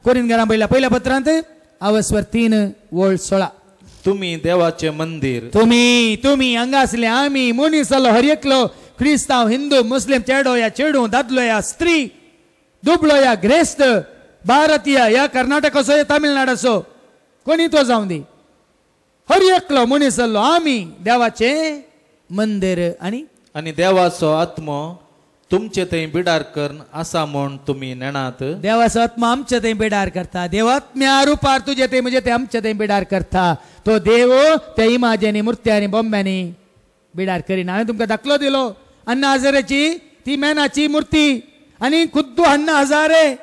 कोरिंथीकांक पयल्या पत्रांत आवस्व 3 वोळ 16 तुम्ही देवाचे मंदिर तुम्ही हांगा आसले आमी मनीस जालो हर एकलो क्रिस्तांव हिंदू मुस्लिम चेडो या चेडू दादलो या स्त्री दुबळो या ग्रेस्त भारतीय या कर्नाटकाचो या तामिळनाडाचो कोणी तो जावं दी हर एकलो मनीस जाल्लो आमी देवाचे मंदिर आनी देवाचो आत्मो तुमचे थंय बिडार करन आसा म्हूण तुमी नेणात देवाचो आत्मा आमचे थंय बिडार करता देवात्म्या रुपार तुजे थंय म्हणजे ते आमचे थंय बिडार करता तो देव त्या इमाज्यांनी मुर्त्यांनी बोंब्यांनी बिडार करीना हांवें तुमकां दाखलो दिलो अन्ना हजारेची ती मेनाची मूर्ती आनी खुद्दू अन्ना हजारे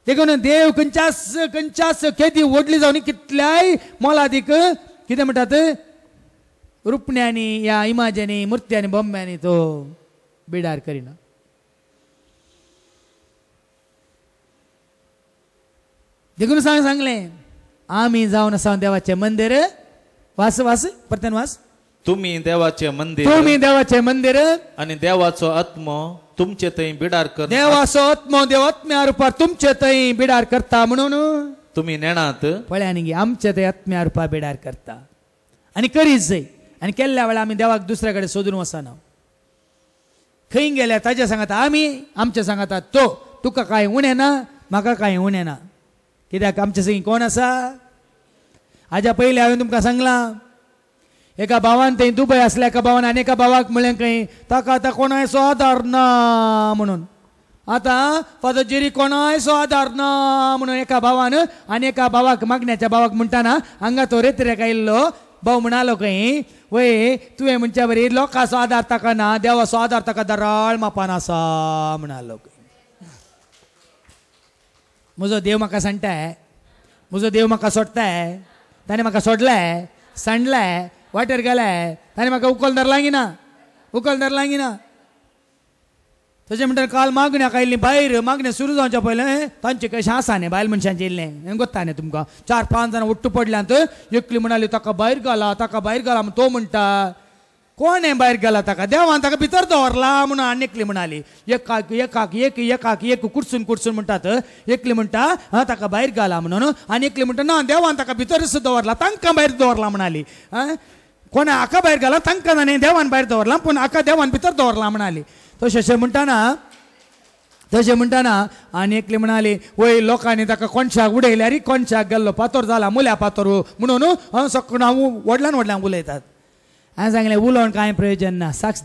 देखून देव खंयच्याच खेदी ओडली जावन कितल्याय मोलादीक कितें म्हणटात रुपण्यांनी या इमाज्यांनी मुर्त्यांनी बोंब्यांनी तो बिडार करिना देखून सांगलें आमी जावन आसा देवाचें मंदिर वास परतन वास तुम्ही देवाचे मंदिर आनी देवाचो आत्मो तुमचे थंय बिडार कर देवाचो आत्मो देवात्म्या रुपार तुमचे थंय बिडार करता म्हणून तुमी नेणात पळय आनी आमचे थंय आत्म्या रुपार बिडार करता आनी करीत जाय आनी केल्ल्या वेळा आमी देवाक दुसऱ्या कडेन सोदून वचना खंय गेल्या ताजे सांगता आमी आमचे सांगता तो तुका कांय उणें ना म्हाका कांय उणें ना कित्याक आमचे सगळीं कोण आसा हाज्या पयलीं हांवें तुमकां सांगलां एका भावान थंय दुबय आसल्या एका भावान आनी एका भावाक म्हळें खंय ताका आतां कोणायचो आदार ना म्हणून आतां फादर जेरी कोणायचो आदार ना म्हणून एका भावान आनी एका भावाक मागण्याच्या भावाक म्हणटाना हांगा तो रेत्रेक आयिल्लो भाऊ म्हणालो खंय वय तुवें म्हणच्या बरी लोकांचो आदार ताका ना देवाचो आदार ताका दराळ मापान आसा म्हणालो म्हजो देव म्हाका सांगताय म्हजो देव म्हाका सोडताय ताणें म्हाका सोडलाय सांडलाय वाटेर गेलाय ताणें म्हाका उखलदार लागिना तशें म्हणटा काल मागण्याक आयिल्ली भायर मागणें सुरू जावच्या पयलें तांचें कशें आसा न्ही बायल मनशांचें येयल्लें गोत्ता न्ही तुमकां 4-5 जाणां उट्ट पडल्यांत एकली म्हणाली ताका भायर घाला तो म्हणटा कोण हें भायर गेला ताका देवान ताका भितर दवरला म्हणून आनी एकली म्हणाली एक कुडसून म्हणटात एकली म्हणटा हा ताका भायर घाला म्हणून आनी एकली म्हणटा ना देवान ताका भितरच दवरला तांकां भायर दवरला म्हणाली कोणा आका भायर घाला तांकां ना न्ही देवान भायर दवरला पूण आका देवान भितर दवरला म्हणाली तशें म्हणटाना आनी एकली म्हणाली वय लोकांनी ताका कोणशाक उडयल्यार कोणशाक गेल्लो पातोर जाला मुल्या पातोर म्हणून सगळं हांव व्हडल्यान उलयतात हांवें सांगलें उलोवन कांय प्रयोजन ना साक्ष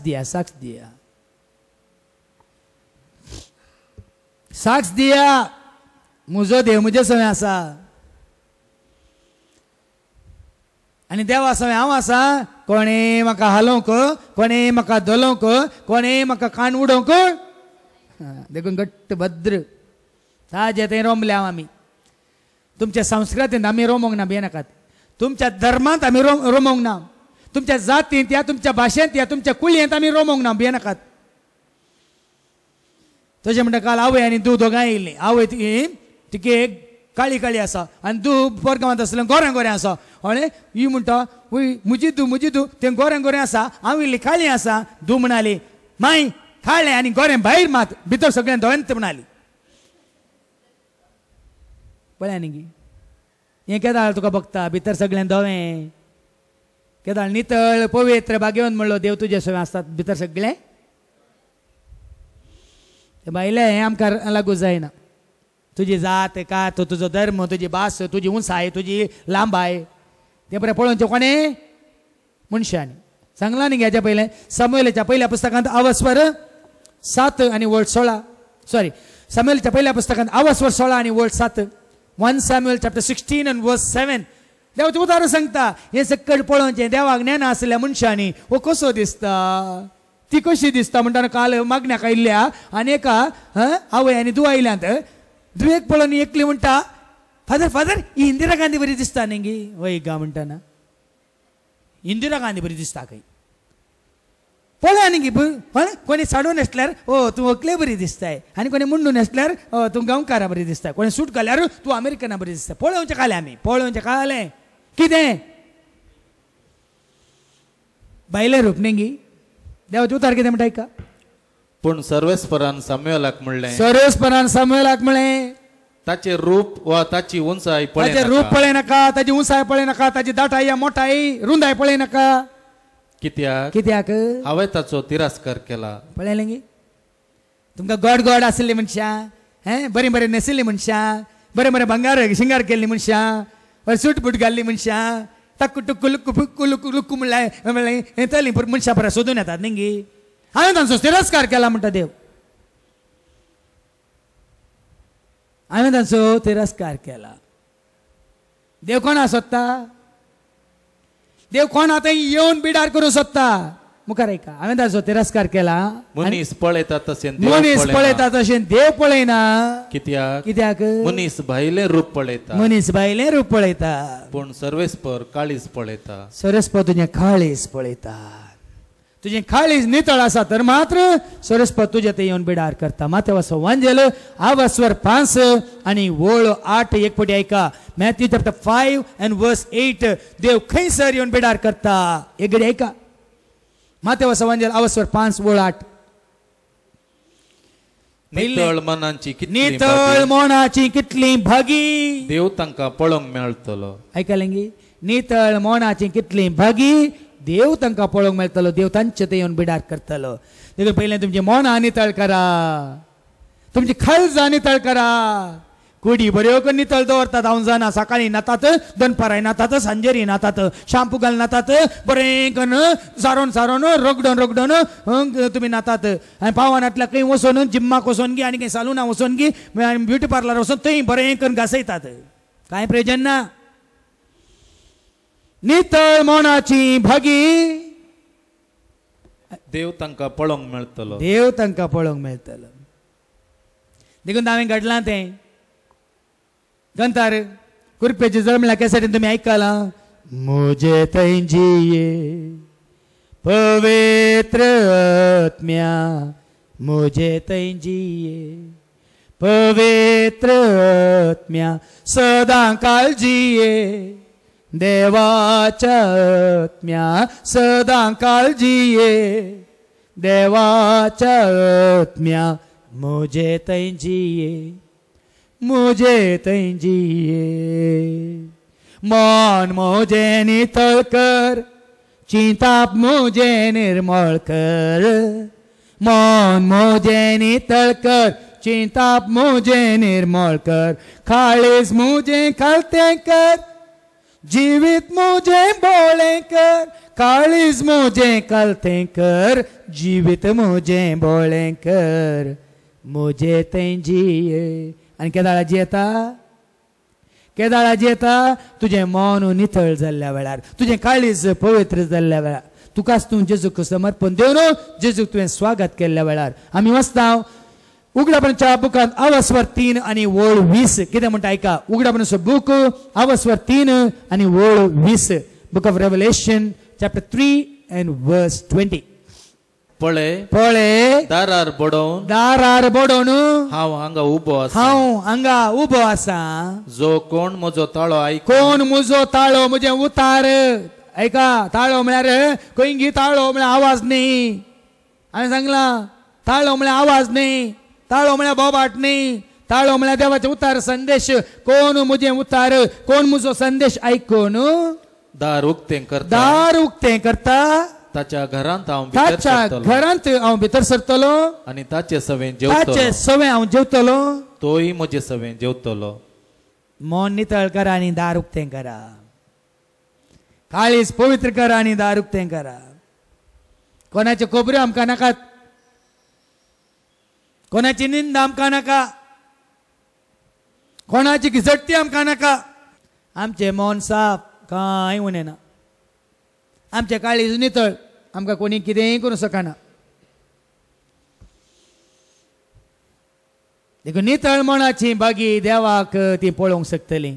दिया म्हजो देव म्हजे सवय आसा आनी देवा सवय हांव आसा कोणें म्हाका हालोवंक कोणें म्हाका धोलोवंक कोणें म्हाका कान उडोवंक देखून घट्ट भद्र ताजे थंय रोमले हांव आमी तुमच्या संस्कृतींत आमी रोमोंक ना भियेनाकात तुमच्या धर्मांत आमी रोमोंक ना तुमच्या जातींत या तुमच्या भाशेंत या तुमच्या कुळयेंत आमी रोमोंक ना भियेनाकात तशें म्हणटा काल आवय आनी दूद दोगांय येयल्लीं आवय तिके एक काळी आसा आनी दूद परगांवांत आसलें गोरें आसा हळें ही म्हणटा वय म्हजी धू तें गोरें आसा हांव इल्ली काळी आसा धू म्हणाली माय खाळ्ळे आनी गोरें भायर मात भितर सगळ्यां धोयंत म्हणाली पळय न्ही गी हें केदाळ तुका बघता भितर सगळ्यां धोवें केदाळ नितळ पवित्र बागेवन म्हणलो देव तुजे सगळें आसतात भितर सगळें बायले हें आमकां लागू जायना तुजी जात कात तुजो धर्म तुजी भास तुजी उंचाय तुजी लांबाय तें बरें पळोवचें कोणें मनशांनी सांगला न्ही हेच्या पयलें सामुएलाच्या पयल्या पुस्तकांत आवस्वर 7 आनी वोल्ट 16 सॉरी सामुएलाच्या पयल्या पुस्तकांत आवस्वर 16 आनी volt 7 1 Samuel chapter 16 and verse 7 देवाचें उदाहरण सांगता हें सकयल पळोवचें देवाक ज्ञान आसल्या मनशांनी हो कसो दिसता ती कशी दिसता म्हणटा काल मागण्याक आयिल्ल्या आनी एका आवय आनी दुवा आयल्यांत दुवेक पळोवन एकली म्हणटा फादर फादर ही इंदिरा गांधी बरी दिसता न्ही गी वय गा म्हणटाना इंदिरा गांधी बरी दिसता खंय पळय न्ही गी कोणी साडू न्हेसल्यार तूं अकले बरी दिसताय आनी कोणी मुंडू न्हेसल्यार तूं गांवकारा बरी दिसता कोणी सूट घाल्यार तूं अमेरिकना बरी दिसता पळोवचें काले आमी पळोवचें कालें कितें बायले रूप न्ही गी देवाचें उतार कितें म्हणटा आयका पूण सर्वेस्परान सामुएलाक म्हणलें सर्वेस्परान सामुएलाक म्हणलें ताचे रूप वा ताची उंचाय ताचे रूप पळय नाका ताची उंचाय पळय नाका ताची दाटाय या मोठाय रुंदाय पळय नाका कित्याक हांवें ताचो तिरस्कार केला पळयलें गी तुमकां गोड गोड आसली मनशां बरीं बरें न्हेसिल्ली मनशां बरें बरें भांगार शिंगार केल्ली मनशां बरें सूट बूट घाल्ली मनशां टक्कू टुक्कू लुक्कू लुक्कू लुक्कू म्हणलें येतली मनशां परत सोदून येतात न्ही गी हांवें तांचो तिरस्कार केला म्हणटा देव हांवें तांचो तिरस्कार केला देव कोणा सोदता देव कोण आतां येवन बिडार करूं सोदता मुखार ऐका हांवें ताचो तिरस्कार केला मनीस पळयता तशें देव पळयना कित्याक मनीस भायलें रूप पळयता पूण सर्वेस्पर काळीज पळयता सर्वेस्पर तुजें काळीज पळयता तुजें काळीज नितळ आसा तर मात्र सर्वेस्पर तुजे थंय येवन बिडार करता माथ्याव वांजेल आवस्वर 5 आनी वोळ 8 एक फावटी ऐका मॅथ्यू चॅप्टर 5 and verse 8 देव खंयसर येवन बिडार करता एक घडी ऐका माथ्याव वांजेल आवस्वर 5 वोळ 8 नितळ मनाची कितली भागी देव तांकां पळोवंक मेळटलो ऐकलें गी नितळ मनाची कितली भागी देव तांकां पळोवंक मेळटलो देव तांचे थंय येवन बिडार करतलो देखून पयलें तुमची मनां नितळ करा तुमची काळजां नितळ करा कुडी बऱ्यो नितळ दवरतात हांव जाणा सकाळीं नातात दनपाराय नातात सांजेरी नातात शांपू घाल नातात बरें करून सारोन रगडोन तुमी नातात आनी पावनांतल्या खंय वचोन जिम्माक वचोन गी आनी खंय सालुना वचोन गी ब्युटी पार्लर वचोन थंय बरें करून घासयतात कांय प्रयोजन ना नितळ मनाची भागी देव तांकां पळोवंक मेळटलो देखून हांवें घडलां तें गंतार कुरपेची जळमल्या कॅसेटीन तुमी आयकलां मुझे थंय जिये पवित्र आत्म्या मुझे थंय जिये पवित्र आत्म्या सदां काळ जिये देवाच्या आत्म्या सदां काळ जिये देवाच्या आत्म्या मुझे थंय जिये मन मुझे नितळ कर चिंताप मुझे निर्मळ कर मन मुझे नितळ कर चिंताप मुझे निर्मळ कर काळीज मुझे कळते कर जीवित मुझे बोळे कर काळीज मुझे कळते कर जीवित मुझे बोळे कर मुझे थंय जिये आनी केदाळाची येता तुझें मन नितळ जाल्ल्या वेळार तुझें काळीज पवित्र जाल्ल्या वेळार तुकाच तूं जेजूक समर्पण देवन जेजूक तुवें स्वागत केल्ल्या वेळार आमी वचता उगडापणाच्या बुकांत आवस्वर 3 आनी वोळ 20 कितें म्हणटा आयका उगडापणाचो बूक आवस्वर 3 आनी वोळ 20 book of revelation chapter 3 and verse 20 पळे दारार बडोवन हांव हांगा उबो आसा जो कोण म्हजो ताळो म्हजें उतार ऐका ताळो म्हळ्यार खंयी ताळो म्हळ्यार आवाज न्ही हांवें सांगलां ताळो म्हळ्यार आवाज न्ही, ताळो म्हळ्यार बोबाट न्ही, ताळो म्हळ्यार देवाचे उतार संदेश. कोण मुझे उतार, कोण मुजो संदेश आयकून दार उक्तें करता, दार उक्तें करता, ताच्या घरांत हांव भितर ताच्या सरतलों, घरांत हांव भितर सरतलो, आनी ताचे सवें जेवतलों, ताचे सवें हांव जेवतलो. तोय म्हजे सवें जेवतलो. मन नितळ करा आनी दार उक्तें करा. काळीज पवित्र करा आनी दार उक्तें करा. कोणाच्यो खबऱ्यो आमकां नाकात, कोणाची निंदा आमकां नाका, कोणाची घिजटती आमकां नाका. आमचे मन साफ, कांय उणें ना. आमचे काळीज नितळ, आमकां कोणी कितेंय करूं शकना. देखून नितळ मनाची बागी देवाक ती पळोवंक शकतली.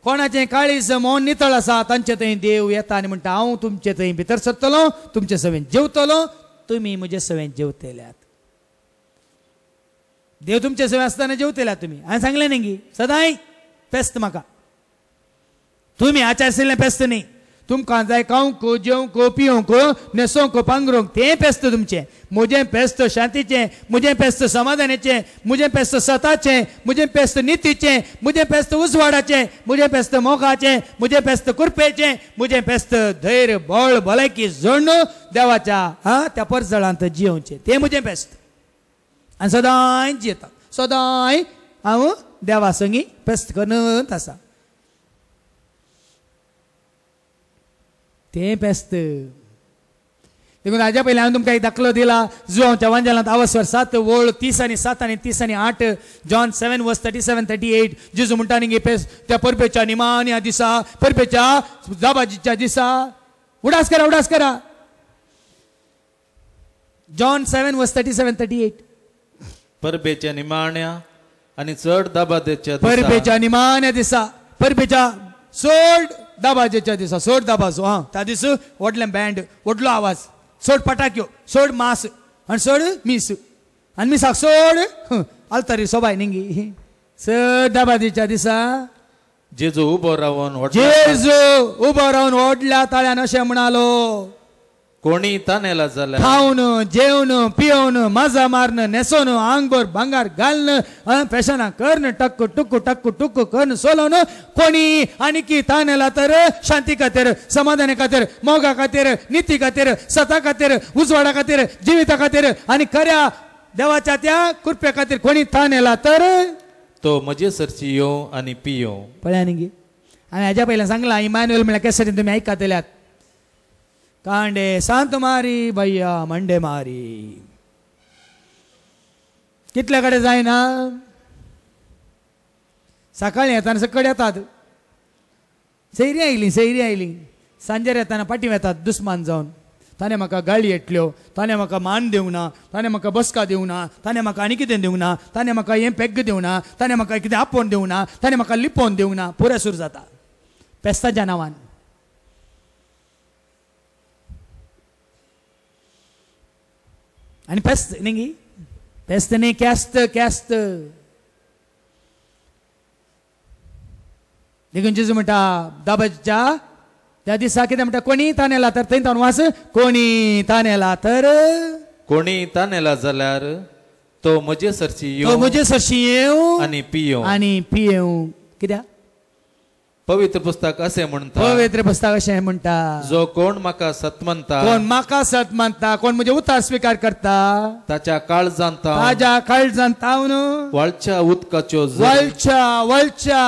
कोणाचें काळीज मन नितळ आसा तांचे थंय देव येता आनी म्हणटा हांव तुमचे थंय भितर सरतलो, तुमचे सवें जेवतलो, तुमी म्हजे सवें जेवतल्यात. देव तुमचे सवें आसतना जेवतल्यात तुमी. हांवें सांगलें न्ही गी सदांय पेस्त म्हाका, तुमी आचारशिल्लें पेस्त न्ही. तुमकां जाय खावंक, जेवंक, पिवंक, न्हेसोवंक, पांघरूंक तें पेस्त तुमचें. म्हजें पेस्त शांतीचें, म्हजें पेस्त समाधानाचें, म्हजें पेस्त सताचें, म्हजें पेस्त नितीचें, म्हजें पेस्त उजवाडाचें, म्हजें पेस्त मोगाचें, म्हजें पेस्त कुरपेचें, म्हजें पेस्त धैर्य, बळ, भलायकी जण देवाच्या त्या परजळांत जियोवचें. तें म्हजें पेस्त. आनी सदांय जियेता, सदांय हांव देवा संगी पेस्त करत आसा. तें पेस्त. देखून हाज्या पयलीं हांवें तुमकां एक दाखलो दिला. जुआंवच्या वांजेलांत अवस्वर 7 वोळ 30 आनी 7 आनी 30 आनी 8 जॉन 7 वर्स 37-38 जेजू म्हणटा न्ही पेस्त त्या परबेच्या निमाण्या दिसा, परबेच्या जाबाजीच्या दिसा उडास करा, उडास करा. जॉन 7 वर्स 37-38 परबेच्या निमाण्या आनी चड दाबादेच्या दिसा, परबेच्या निमाण्या दिसा, परबेच्या चड दाबाजेच्या दिसा, चड दाबाजो त्या दीस व्हडलें बँड, व्हडलो आवाज, चड पटाक्यो, चड मास आनी चड मीस आनी मिसाक चड आलतारी सोबाय न्ही. चड दाबाजेच्या दिसा जेजू उबो रावन जेजू उबो रावन व्हडल्या ताळ्यान अशें म्हणालो, कोणी तानेला जाल्यार खावन, जेवन, पिवन, मजा मारन, न्हेसोन, आंगभर भांगार घालन, फॅशना करन, टक्क टुक्क टक्क टुक्क करन सोलोवन कोणी आनीकी तानेला तर शांती खातीर, समाधाना खातीर, मोगा खातीर, निती खातीर, सता खातीर, उजवाडा खातीर, जिविता खातीर आनी खऱ्या देवाच्या त्या कृपे खातीर कोणी तानेला तर तो म्हजे सरची येवं आनी पियों. पळया न्ही गे. हांवें हाज्या पयलें सांगलां इमॅन्युएल म्हळ्यार केसरीन तुमी आयकतल्यात. कांडे सांत मारी भैया मंडे मारी कितले कडेन जायना. सकाळीं येताना सकड येतात, सैरी आयली, सांजेर येताना पाटी येतात दुस्मान जावन. ताणें म्हाका गाळी येतल्यो, ताणें म्हाका मान दिवं ना, ताणें म्हाका बसका दिवं ना, ताणें म्हाका आनी कितें दिवं ना, ताणें म्हाका हें पेग दिवं ना, ताणें म्हाका कितें आपोवन दिवं ना, ताणें म्हाका लिपोवन दिवं ना. पुरे सुरू जाता पेस्ताच्या नांवान. आनी पेस्त न्ही, पेस्त न्ही, कॅस्त कॅस्त. देखून जेजू म्हणटा दाबाच्या त्या दिसा कितें म्हणटा, कोणी तानेला तर थंय तावन वास, कोणी तानेला तर, कोणी तानेला जाल्यार तो म्हजे सरची तो म्हजे सरशी येवं आनी पियों. आनी पियेवं. कित्याक पवित्र पुस्तक असे म्हणटा, पवित्र पुस्तक अशें म्हणटा, जो कोण म्हाका सत म्हणता, कोण म्हाका सत मानता, कोण म्हजे उतार स्वीकार करता, ताच्या काळजांत ताज्या काळजांत हांव वळच्या उदकाच्यो वळच्या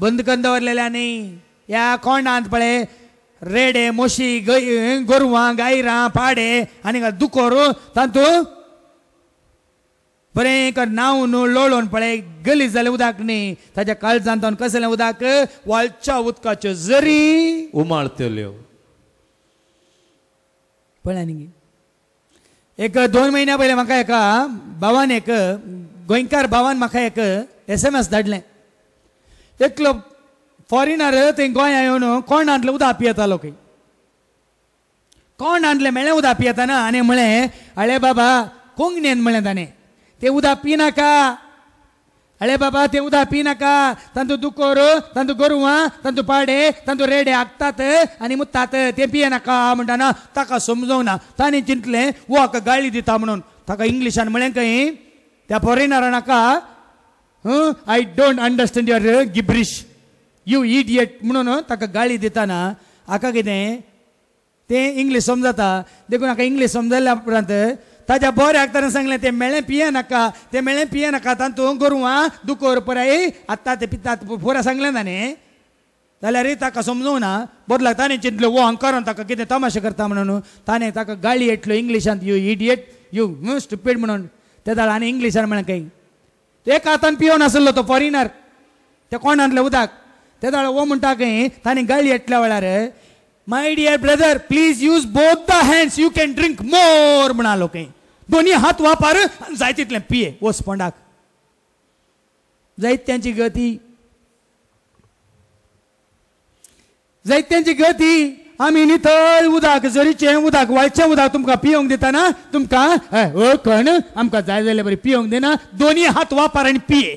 बंद करून दवरलेल्या न्ही. ह्या कोंडांत पळय रेडे, मोशी, गोरवां, गायरां, पाडे आनी दुकोर तातूंत बरें कर न्हावन लोळोवन पळय गलीज जालें उदक न्ही. ताच्या काळजांत कसलें उदक, वळच्या उदकाच्यो झरी उमाळतल्यो. पळय न्ही. एक 2 म्हयन्या पयलीं म्हाका एका भावान, एक गोंयकार भावान म्हाका एक SMS धाडलें. एकलो फॉरिनर थंय गोंया येवन कोंडांतलें उदक पियेतालो. खंय कोंडांतलें मेळ्ळें उदक पियेताना आनी म्हळें, आळे बाबा कोंकणीन म्हळें ताणें, तें उदक पिनाका, अळे बाबा तें उदक पिनाका, तांतूं दुकोर, तांतूं गोरवां, तांतूं पाडे, तांतूं रेडे हागतात आनी मुतात, तें पियेनाका म्हणटाना ताका समजोंक ना. ताणें चिंतलें वो हाका गाळी दिता म्हणून. ताका इंग्लिशान म्हळें खंय त्या फॉरेनरा नाका I don't understand your gibberish you idiot म्हणून ताका गाळी दिताना हाका कितें तें इंग्लीश समजता देखून हाका इंग्लीश समजल्या उपरांत ताज्या बऱ्याक ताणें सांगलें तें मेळ्ळें पिये नाका तें मेळ्ळें पिये नाका तातूंत गोरवां दुकोर पराय आत्तां तें पितात पुरा सांगलें ताणें जाल्यार ताका समजूंक ना बदलाक ताणें चिंतलें वो हंकारून ताका कितें तमाशे करता म्हणून ताणें ताका गाळी येतलो इंग्लिशांत यू इडियट यू स्टुपीड म्हणून ते दाळ आनी इंग्लिशान म्हळें खंय एका हातान पियोन आसलो तो फॉरिनर ते कोणांतलें उदक ते दाळ वो म्हणटा खंय ताणें गाळी येतल्या वेळार my dear brother please use both the hands you can drink more म्हणालो खंय दोनी हात वापर जाय तितलें पिये वो स्पोंडाक जायत्यांची गती जायत्यांची गती आमी नितळ उदक झरीचें उदक वाळचें उदक तुमकां पियोंक दितना तुमकां कण आमकां जाय जाल्यार बरें पियोंक दिना दोनी हात वापर आनी पिये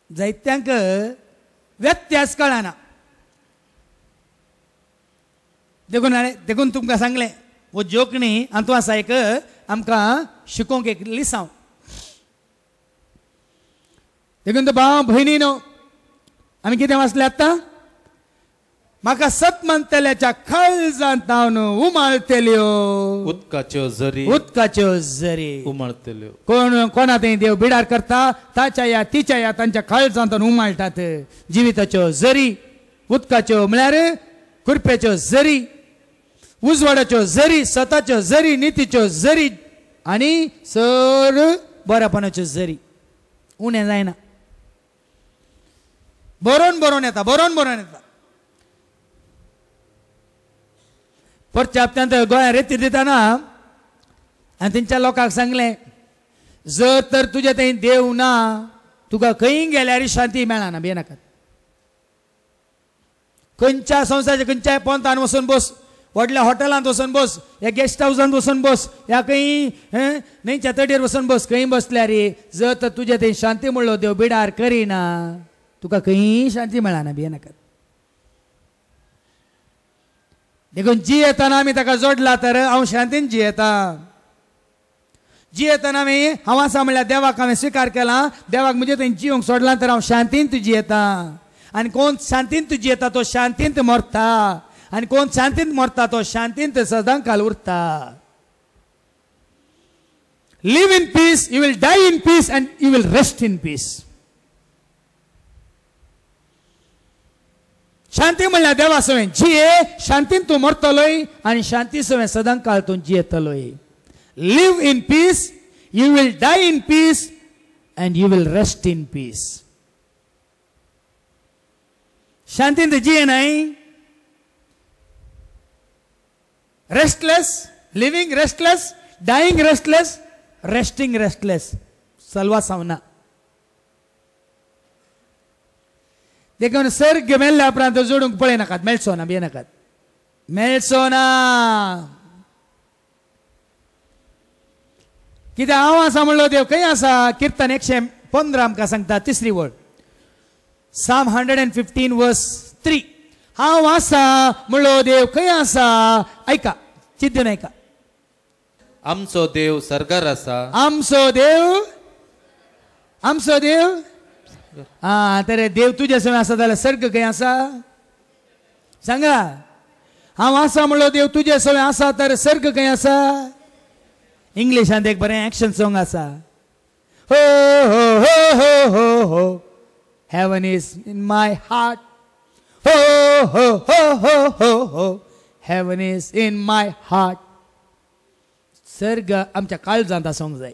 जायत्यांक व्यत्यास कळना देखून तुमकां सांगलें वो जोकणी हातूं आसा एक आमकां शिकोवंक एक लिसांव देखून तो भाव भयणीनो आमी कितें वाचलें आतां म्हाका सत म्हणटल्याच्या खळजांत हांव न्हू उमाळटल्यो उदकाच्यो झरी उमळटल्यो कोणा थंय देव बिडार करता ताच्या या तिच्या या तांच्या खळजांत उमाळटात जिविताच्यो झरी उदकाच्यो म्हळ्यार कुरपेच्यो झरी उजवाडाच्यो झरी सताच्यो झरी नितीच्यो झरी आनी सर बरेपणाच्यो झरी उणें जायना बरोवन येता परच्या हप्त्यांत गोंयांत रेती दिताना आनी तेंच्या लोकांक सांगलें जर तर तुजे थंय देव ना तुका खंय गेल्यार शांती मेळना भियेनाकात खंयच्या संवसाराच्या खंयच्याय पंथान वचून बस व्हडल्या हॉटेलांत वचून बस या गेस्ट हावसांत वचून बस या खंय न्हंयच्या तडयेर वचून बस खंय बसल्यार जर तर तुजे थंय शांती म्हणलो देव बिडार करिना तुका खंय शांती मेळना भियेनाकात देखून जियेतना आमी ताका जोडला तर हांव शांतीन जियेता जियेतना आमी हांव आसा म्हणल्यार देवाक हांवें स्विकार केला देवाक म्हजे थंय जियोंक सोडला तर हांव शांतीन तूं जियेता आनी कोण शांतीन तूं जियेता तो शांतींत मरता आनी कोण शांतींत मरता तो शांतींत सदांकाल उरता live in peace you will die in peace and you will rest in peace शांती म्हणल्यार देवा सवय जिये शांतीन तूं मरतलोय आनी शांती सवय सदांकाळ तूं जियेतलोय live in peace you will die in peace and you will rest in peace शांतीन तूं जियेनाय restless living restless dying restless resting restless salva sauna देखून सर्ग मेल्ल्या उपरांत जोडूंक पळयनाकात मेळचो ना भियेनाकात मेळचो ना कित्याक हांव आसा म्हणलो देव खंय आसा किर्तन 115 आमकां सांगता तिसरी वळ Psalm 115 verse 3 हांव आसा म्हणलो देव खंय आसा ऐका चिंतून ऐका आमचो देव सर्गार आसा आमचो देव तर देव तुज्या सवय आसा जाल्यार सर्ग खंय आसा सांगा हांव आसा म्हणलो देव तुज्या सवय आसा तर सर्ग खंय आसा इंग्लिशांत एक बरें एक्शन सॉंग आसा हो हो हो हो हो हो heaven is in my heart ho ho ho ho ho ho heaven is in my heart सर्ग आमच्या काळजांत आसूंक जाय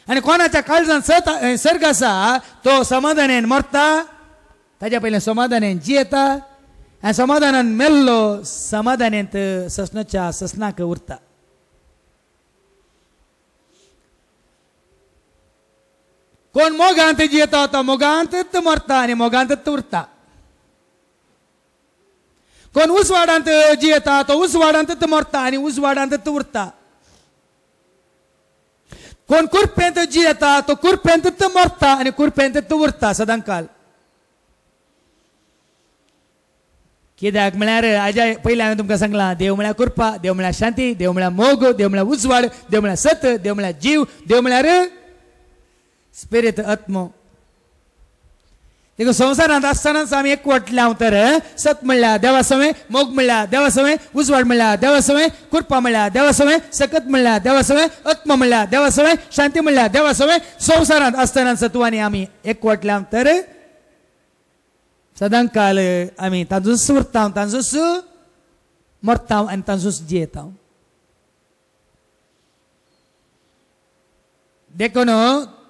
आनी कोणाच्या काळजांत सर्ग आसा तो समाधानान मरता ताच्या पयलें समाधानान जियेता आनी समाधानान मेल्लो समाधानांत ससनाच्या ससनाक उरता कोण मोगांत जियेता तो मोगांतच मरता आनी मोगांतच उरता कोण उसवाडांत जियेता तो उसवाडांतच मरता आनी उसवाडांतच उरता कोण कुरपेंत जियेता तो कुरपेंतच मरता आनी कुरपेंतच उरता सदांकाल कित्याक म्हळ्यार आजा पयलीं हांवें तुमकां सांगलां देव म्हळ्यार कृपा, देव म्हळ्यार शांती, देव म्हळ्यार मोग, देव म्हळ्यार उजवाड, देव म्हळ्यार सत, देव म्हळ्यार जीव, देव म्हळ्यार स्पिरीट आत्मो. देखून संवसारांत आसतनाच आमी एकवटले हांव तर सत म्हणल्यार देवा सवय, मोग म्हणल्यार देवा सवय, उजवाड म्हणल्यार देवा सवय, कृपा म्हणल्यार देवा सवय, सकत म्हणल्यार देवा सवय, आत्म म्हणल्यार देवा सवय, शांती म्हणल्यार देवा सवय. संवसारांत आसतना सत्वांनी आमी एकवटले हांव तर सदां काल आमी तातूंच उरता, तातूंच मरता आनी तातूंच जियेता. देखून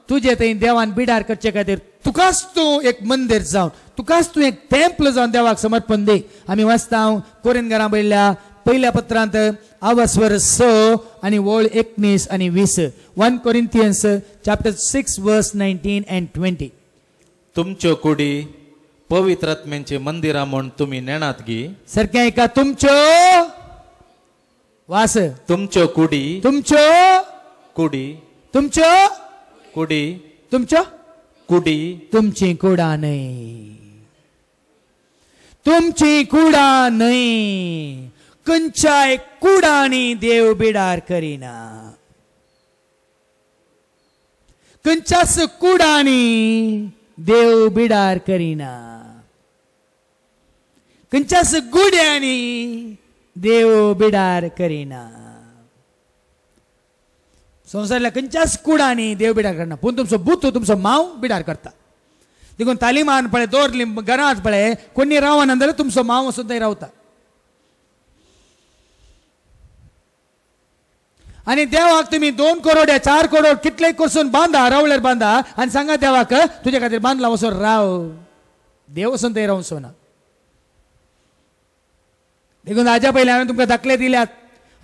तुजे थंय देवान बिडार करचे खातीर तुकाच तूं एक मंदिर जावन, तुकाच तूं एक टेंपल जावन देवाक समर्पण दी. आमी वाचता कोरिंथकारां बरयल्ल्या पयल्या पत्रांत आवस्वर 6 आनी ओळ 19 आनी 20. 1 Corinthians chapter 6 verse 19 and 20. तुमच्यो कुडी पवित्र आत्म्याचे मंदिरा म्हूण तुमी नेणात गी. सारकें ऐका, तुमच्यो वास, तुमच्यो कुडी, तुमच्यो कुडी, तुमच्यो कुडी, तुमच्यो कुडी, तुमची कुडा न्हय, तुमची कुडा न्हय. खंयच्याय कुडांनी देव बिडार करिना. खंयच्याच कुडांनी देव बिडार करिना. खंयच्याच गुड्यांनी देव बिडार करिना. संवसारांतल्या खंयच्याच कुडांनी देव बिडार करना. पूण तुमचो बुत, तुमचो मांव बिडार करता. देखून तालिमान पळय दवरली घरांत पळय कोणी रावना जाल्यार तुमचो मांव वचून थंय रावता. आनी देवाक तुमी 2 करोड 4 करोड कितलेय करसून बांदा, रावल्यार बांदा आनी सांगा देवाक तुजे खातीर बांदला वचून राव. देव वचून थंय रावचो ना. देखून हाज्या पयलीं हांवें तुमकां दाखले दिल्यात.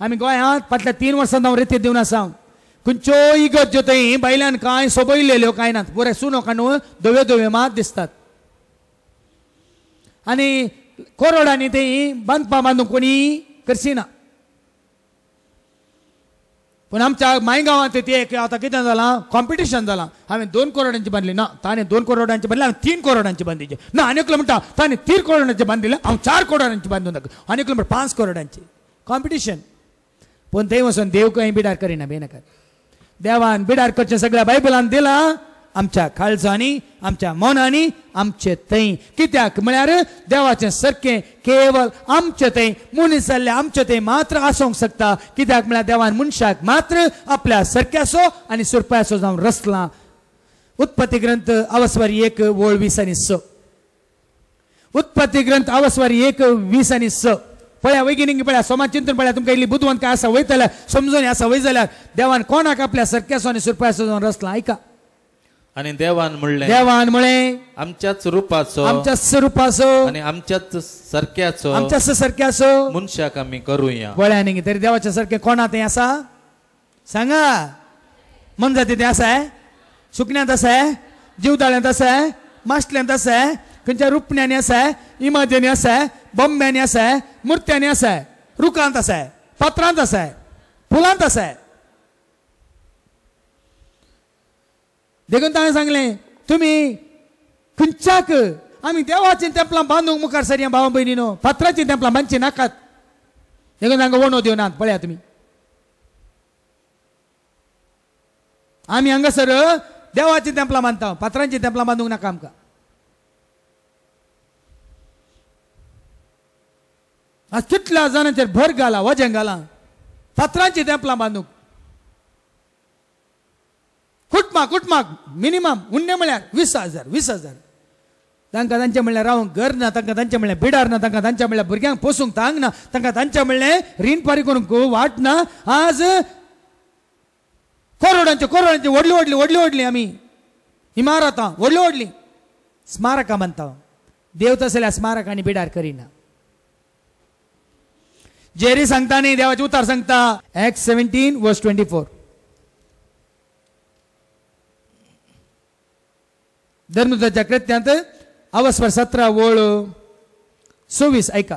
आमी गोंयांत फाटल्या 3 वर्सां हांव रेती दिवन आसा. खंयच्यो इगत ज्यो थंय बायलान कांय सोबयलेल्यो कांय नात. पुराय सुनो कांडू धव्यो धव्यो मात दिसतात. आनी करोडांनी थंय बांदूंक कोणी करचिना. पूण आमच्या माय गांवांत ते आतां कितें जालां, कॉम्पिटिशन जालां. हांवें 2 करोडांची बांदली ना, ताणें 2 करोडांची बांदली, हांवें 3 करोडांची बांदली ना. आनी एकलो म्हणटा ताणें 3 करोडांची बांदली, हांव 4 करोडांची बांदून दाखय. आनी एकलो म्हणटा 5 करोडांची. कॉम्पिटिशन. पूण थंय वचून देव खंय बिडार करिना. बेनाका देवान बिडार करचें सगळ्या बायबलान दिलां. आमच्या काळजांनी, आमच्या मनांनी, आमचे थंय. कित्याक म्हळ्यार देवाचें सारकें केवळ आमचे थंय मनीस जाल्ले आमचे थंय मात्र आसूंक शकता. कित्याक म्हळ्यार देवान मनशाक मात्र आपल्या सारक्याचो आनी सुरप्याचो जावन रचला. उत्पत्ती ग्रंथ अवस्वारी 1 ओळ 20 आनी 6. उत्पत्ती ग्रंथ अवस्वारी 1 20 आनी 6. पळया वैगिनिक पळया, सोमा चिंतन पळया. तुमकां इल्ली बुदवंत काय आसा वयतल्या समजून आसा वय जाल्यार देवान कोणाक आपल्या सारक्याचो आनी सुरप्याचो जावन रचला. ऐका. आणि देवान म्हणले, देवान म्हळे आमच्याच रूपाचो, आमच्याच स्वरूपाचो आणि आमच्याच सारक्याचो, आमच्याच सारक्याचो मनशाक आमी करूया. पळया न्ही तरी देवाच्या सारकें कोणा थंय आसा सांगा. मन जाती थंय आसा, सुकण्यांत आसा, जीवदाळ्यांत आसा, माशल्यांत आसा, खंयच्या रुपण्यांनी आसा, इमाज्यांनी आसा, बोंब्यांनी आसा, मुर्त्यांनी आसा, रुखांत आसा, पत्रांत आसा, फुलांत आसा. देखून ताणें सांगलें तुमी खंयच्याक आमी देवाचीं तेंपलां बांदूंक मुखार सरया भाव भयणीनो, फातराचीं तेंपलां बांदची नाकात. देखून तांकां वणो दिवनात. पळया तुमी आमी हांगासर देवाचीं तेंपलां बांदता, फातरांचीं तेंपलां बांदूंक नाका आमकां. आज कितल्या जाणांचेर भर घाला, वजें घाला फातरांचीं तेंपलां बांदूंक. कुटमाक मिनिमम उन्ने म्हळ्यार 20,000 तांकां तांचे म्हणल्यार रावंक घर ना, तांकां तांचे म्हणल्यार बिडार ना, तांकां तांच्या म्हणल्यार भुरग्यांक पोसूंक तांग ना, तांकां तांच्या म्हणल्यार रीण फारीक करूंक वाट ना. आज करोडांची व्हडली आमी इमारतां व्हडली स्मारकां बांदता. देव तसल्या स्मारकांनी बिडार करिना. जेरी सांगता न्ही देवाचे उतार सांगता Acts 17 verse 24. धर्मदूताच्या कृत्यांत अवस्वर 17 ओळ 26. ऐका.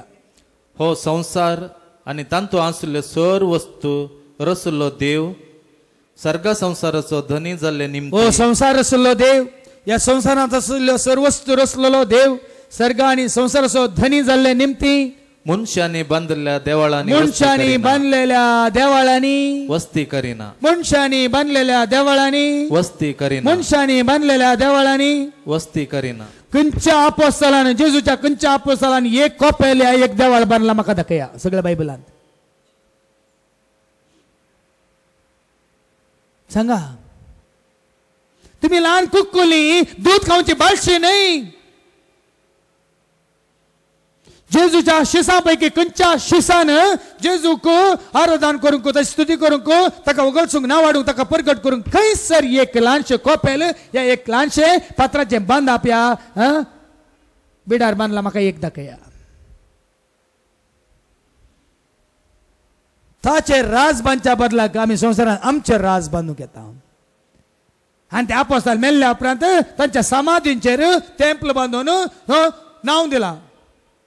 हो संसार आणि तांतू आसले सर्व वस्तू रचलो देव, सर्ग संसाराचो धनी जाल्ले निमते. हो संसार रचलो देव, या संसारांत आसल्यो सर्व वस्तू रचलेलो देव, सर्ग आणि संसाराचो धनी जाल्ले निमती मनशांनी बांधलेल्या देवाळांनी मनशांनी बांधलेल्या देवाळांनी वस्ती करीना मनशांनी बांधलेल्या देवाळांनी वस्ती करीना मनशांनी बांधलेल्या देवाळांनी वस्ती करीना खंयच्या अपोस्तलान जेजूच्या खंयच्या अपोस्तलान एक कोपेल्या एक देवाळ बांधला म्हाका दाखया सगळ्या बायबलांत सांगा तुम्ही ल्हान कुक्कुली दूध खावची बाळशी नाही जेजूच्या शिसांपैकी खंयच्या शिसान जेजूक आराधन करूंक ताची स्तुती करूंक ताका उगडसूंक ना वाडूंक ताका परगट करूंक खंयसर एक ल्हानशे कोपेल या एक ल्हानशे पात्राचे बांद आपल्या बिडार बांदला म्हाका एक दाखया ताचे राज बांदच्या बदलाक आमी संवसारान आमचे राज बांदूंक येता आनी ते आपोस्ताल मेल्ल्या उपरांत तांच्या समाधींचेर टेंपल बांदून नांव दिलां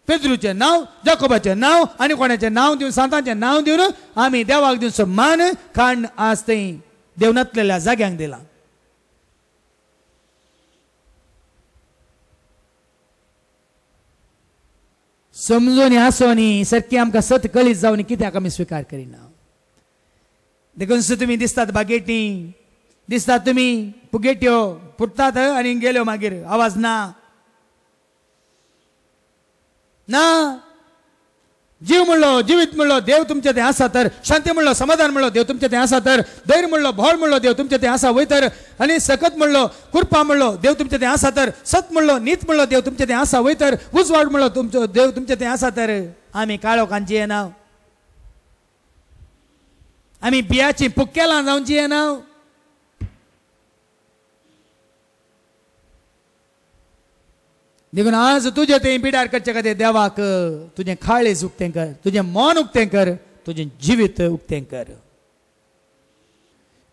पेद्रूचे नाव जाकोबाचे नाव आणि कोणाचे नाव दिवन सांतांचे नाव दिवन आमी देवाक दिवचो मान खाण आज थंय देव नतलेल्या जाग्यांक दिला समजून आसोनी सारकी आमकां सत कळीत जावन कित्याक आमी स्विकार करिना देखून तुम्ही दिसतात बागेटी दिसतात तुम्ही पुगेट्यो फुटतात आनी गेल्यो मागीर आवाज ना ना जीव म्हणलो जिवीत म्हणलो देव तुमचे ते आसा तर शांती म्हणलो समाधान म्हणलो देव तुमचे ते आसा तर धैर्य म्हणलो भोळ म्हणलो देव तुमचे ते आसा वय तर आनी सकत म्हणलो कृपा म्हणलो देव तुमचे ते आसा तर सत म्हणलो नीत म्हणलो देव तुमचे ते आसा वय तर उजवाड म्हणलो तुमचो देव तुमचे ते आसा तर आमी काळोखांची येनाव आमी बियाची पुक्केलां जावची येनाव देखून आज तुझे ते पिडार करचे खातीर देवाक तुझे खाळेस उक्तें कर तुझे मन उक्तें कर तुझे जिवीत उक्तें कर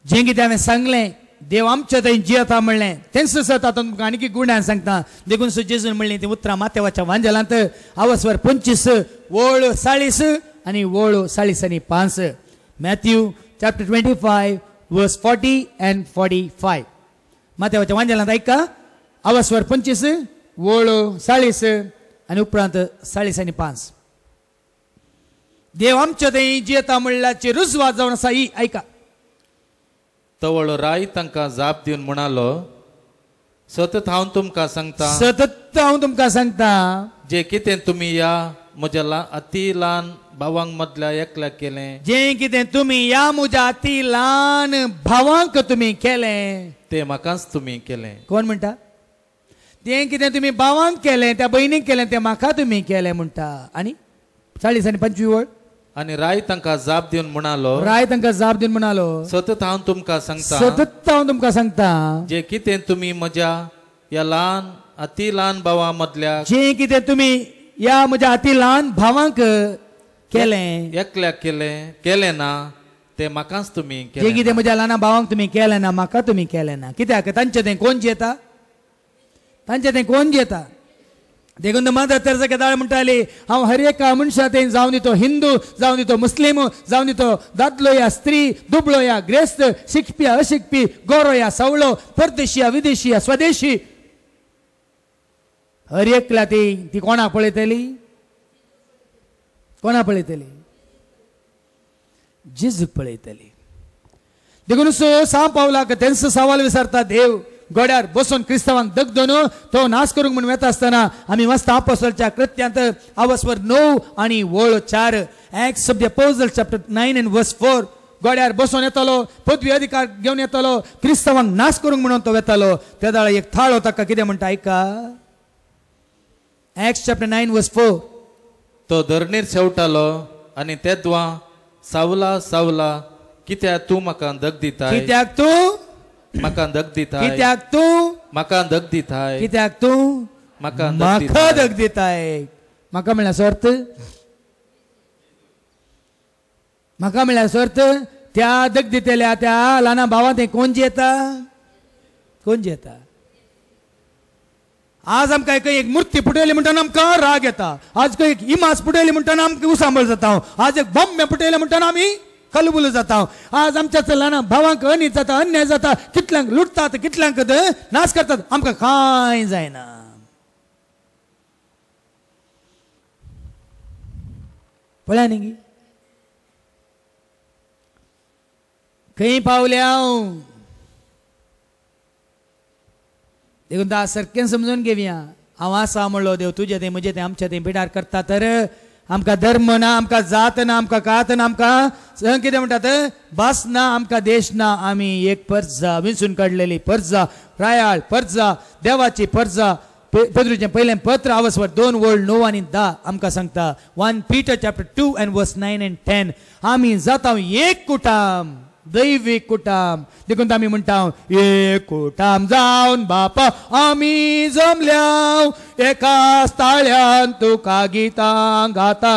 जें कितें हांवें सांगलें देव आमच्या थंय जियेता म्हणलें तेंच सत आतां तुमकां आनीक गुणान सांगता देखून जेजून म्हणलें ती उतरां मातेवाच्या वांजलांत आवस्वर 25 वोळ 40 आनी वोळ 40 आनी 5 मॅथ्यू चॅप्टर 25 वर्स 40 and 45 मातेवाच्या वांजलांत ऐका आवस्वर 25 वोळ 40 आनी उपरांत 40 आनी 5 देव आमच्या थंय जियेता म्हणल्याची रुजवात जावन आसा ही ऐका तवळ राय तांकां जाप दिवन म्हणालो सतत हांव तुमकां सांगता जे कितें तुमी या म्हज्या अति ल्हान भावांक मदल्या एकल्याक केलें जें कितें तुमी या म्हज्या अति ल्हान भावांक तुमी केलें तें म्हाकाच तुमी केलें कोण म्हणटा तें कितें तुमी भावांक केलें त्या भयणीक केलें तें म्हाका तुमी केलें म्हणटा आनी 40 आनी 25 वळ आनी राय तांकां जाप दिवन म्हणालो सतत हांव तुमकां सांगता जे कितें तुमी म्हज्या या ल्हान अति ल्हान भावा मदल्या जें कितें तुमी या म्हज्या अति ल्हान भावांक केलें एकल्याक केलें ना तें म्हाकाच तुमी केलें जें कितें म्हज्या ल्हान भावांक तुमी केलें ना म्हाका तुमी केलें ना कित्याक तांचें तें कोण जेता देखून मदर तेरेसा केदाळ म्हणटाली हांव हर एका मनशा थंय जावन दितो हिंदू जावन दितो मुस्लीम जावन दितो दादलो या स्त्री दुबळो या ग्रेस्त शिकपी अशिकपी गोरो या सवळो परदेशी या विदेशी या स्वदेशी हर एकला ती कोणा पळयतली जेजूक पळयतली देखून सांव पावलाक तेंच सवाल विचारता देव गोड्यार बसून क्रिस्तावांक दगदून तो नाश करूंक म्हणून येता आसतना आमी वाचता अपोस्तलाच्या कृत्यांत आवस्वर 9 आनी वोळ 4 acts of the apostles chapter 9 and verse 4 गोड्यार बसून येतालो पदवी अधिकार घेवन येतालो क्रिस्तावांक नाश करूंक म्हणून तो येतालो त्या दाळा एक थाळो ताका कितें म्हणटा ऐका एक्ट्स चॅप्टर 9 verse 4 तो धरणीर शेवटालो आनी तेदवा सावला सावला कित्याक तूं म्हाका दग दिताय म्हाका दग दिताय म्हाका म्हणल्यार सर्त त्या दग दितेल्या त्या ल्हान भावांत कोण जेता आज आमकां एक मूर्ती पुटयली म्हणटाना आमकां राग येता आज एक इमास पुटयली म्हणटाना आमकां उसांबळ जाता आज एक बॉम्ब पुटयले म्हणटाना आमी कलबुल जाता आज आमच्याच ल्हान भावांक अनित जाता अन्याय जाता कितल्यांक लुटतात कितल्यांक नाश करतात आमकां कांय जायना पळ्या न्ही खंय पावले हांव देखून ता सारकें समजून घेवया हांव आसा म्हणलो देव तुजें तें म्हजें तें आमचें तें पिडार करता तर आमकां धर्म ना आमकां जात ना आमकां कात ना आमकां कितें म्हणटात भास ना आमकां देश ना आमी एक पर्जा विंचून काडलेली पर्जा रायाळ पर्जा देवाची पर्जा पेद्रूचें पयलें पत्र आवसवर 2:9 आनी 10 आमकां सांगता 1 Peter chapter 2 and verse 9 and 10 आमी जाता एक कुटाम दैवीक कुटाम देखून आमी म्हणटा एक कुटाम जावन बापा आमी जमल्या एकाच ताळ्यान तुका गितां गाता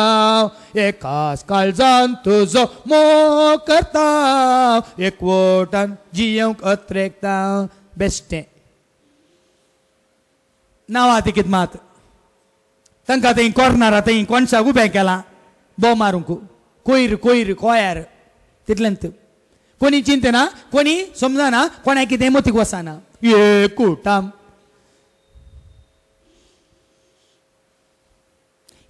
एकाच काळजान तुजो मोग करता एकवटान जियेवंक अत्रेकता बेश्टें नांवां ती कितें मात तांकां थंय कॉर्नरां थंय कोणशाक उबें केलां बोव मारूंक कोयर कोयर कोयार तितल्यांत कोणी चिंतना कोणी समजना कोणाक कितें मतीक वचना एक कुटाम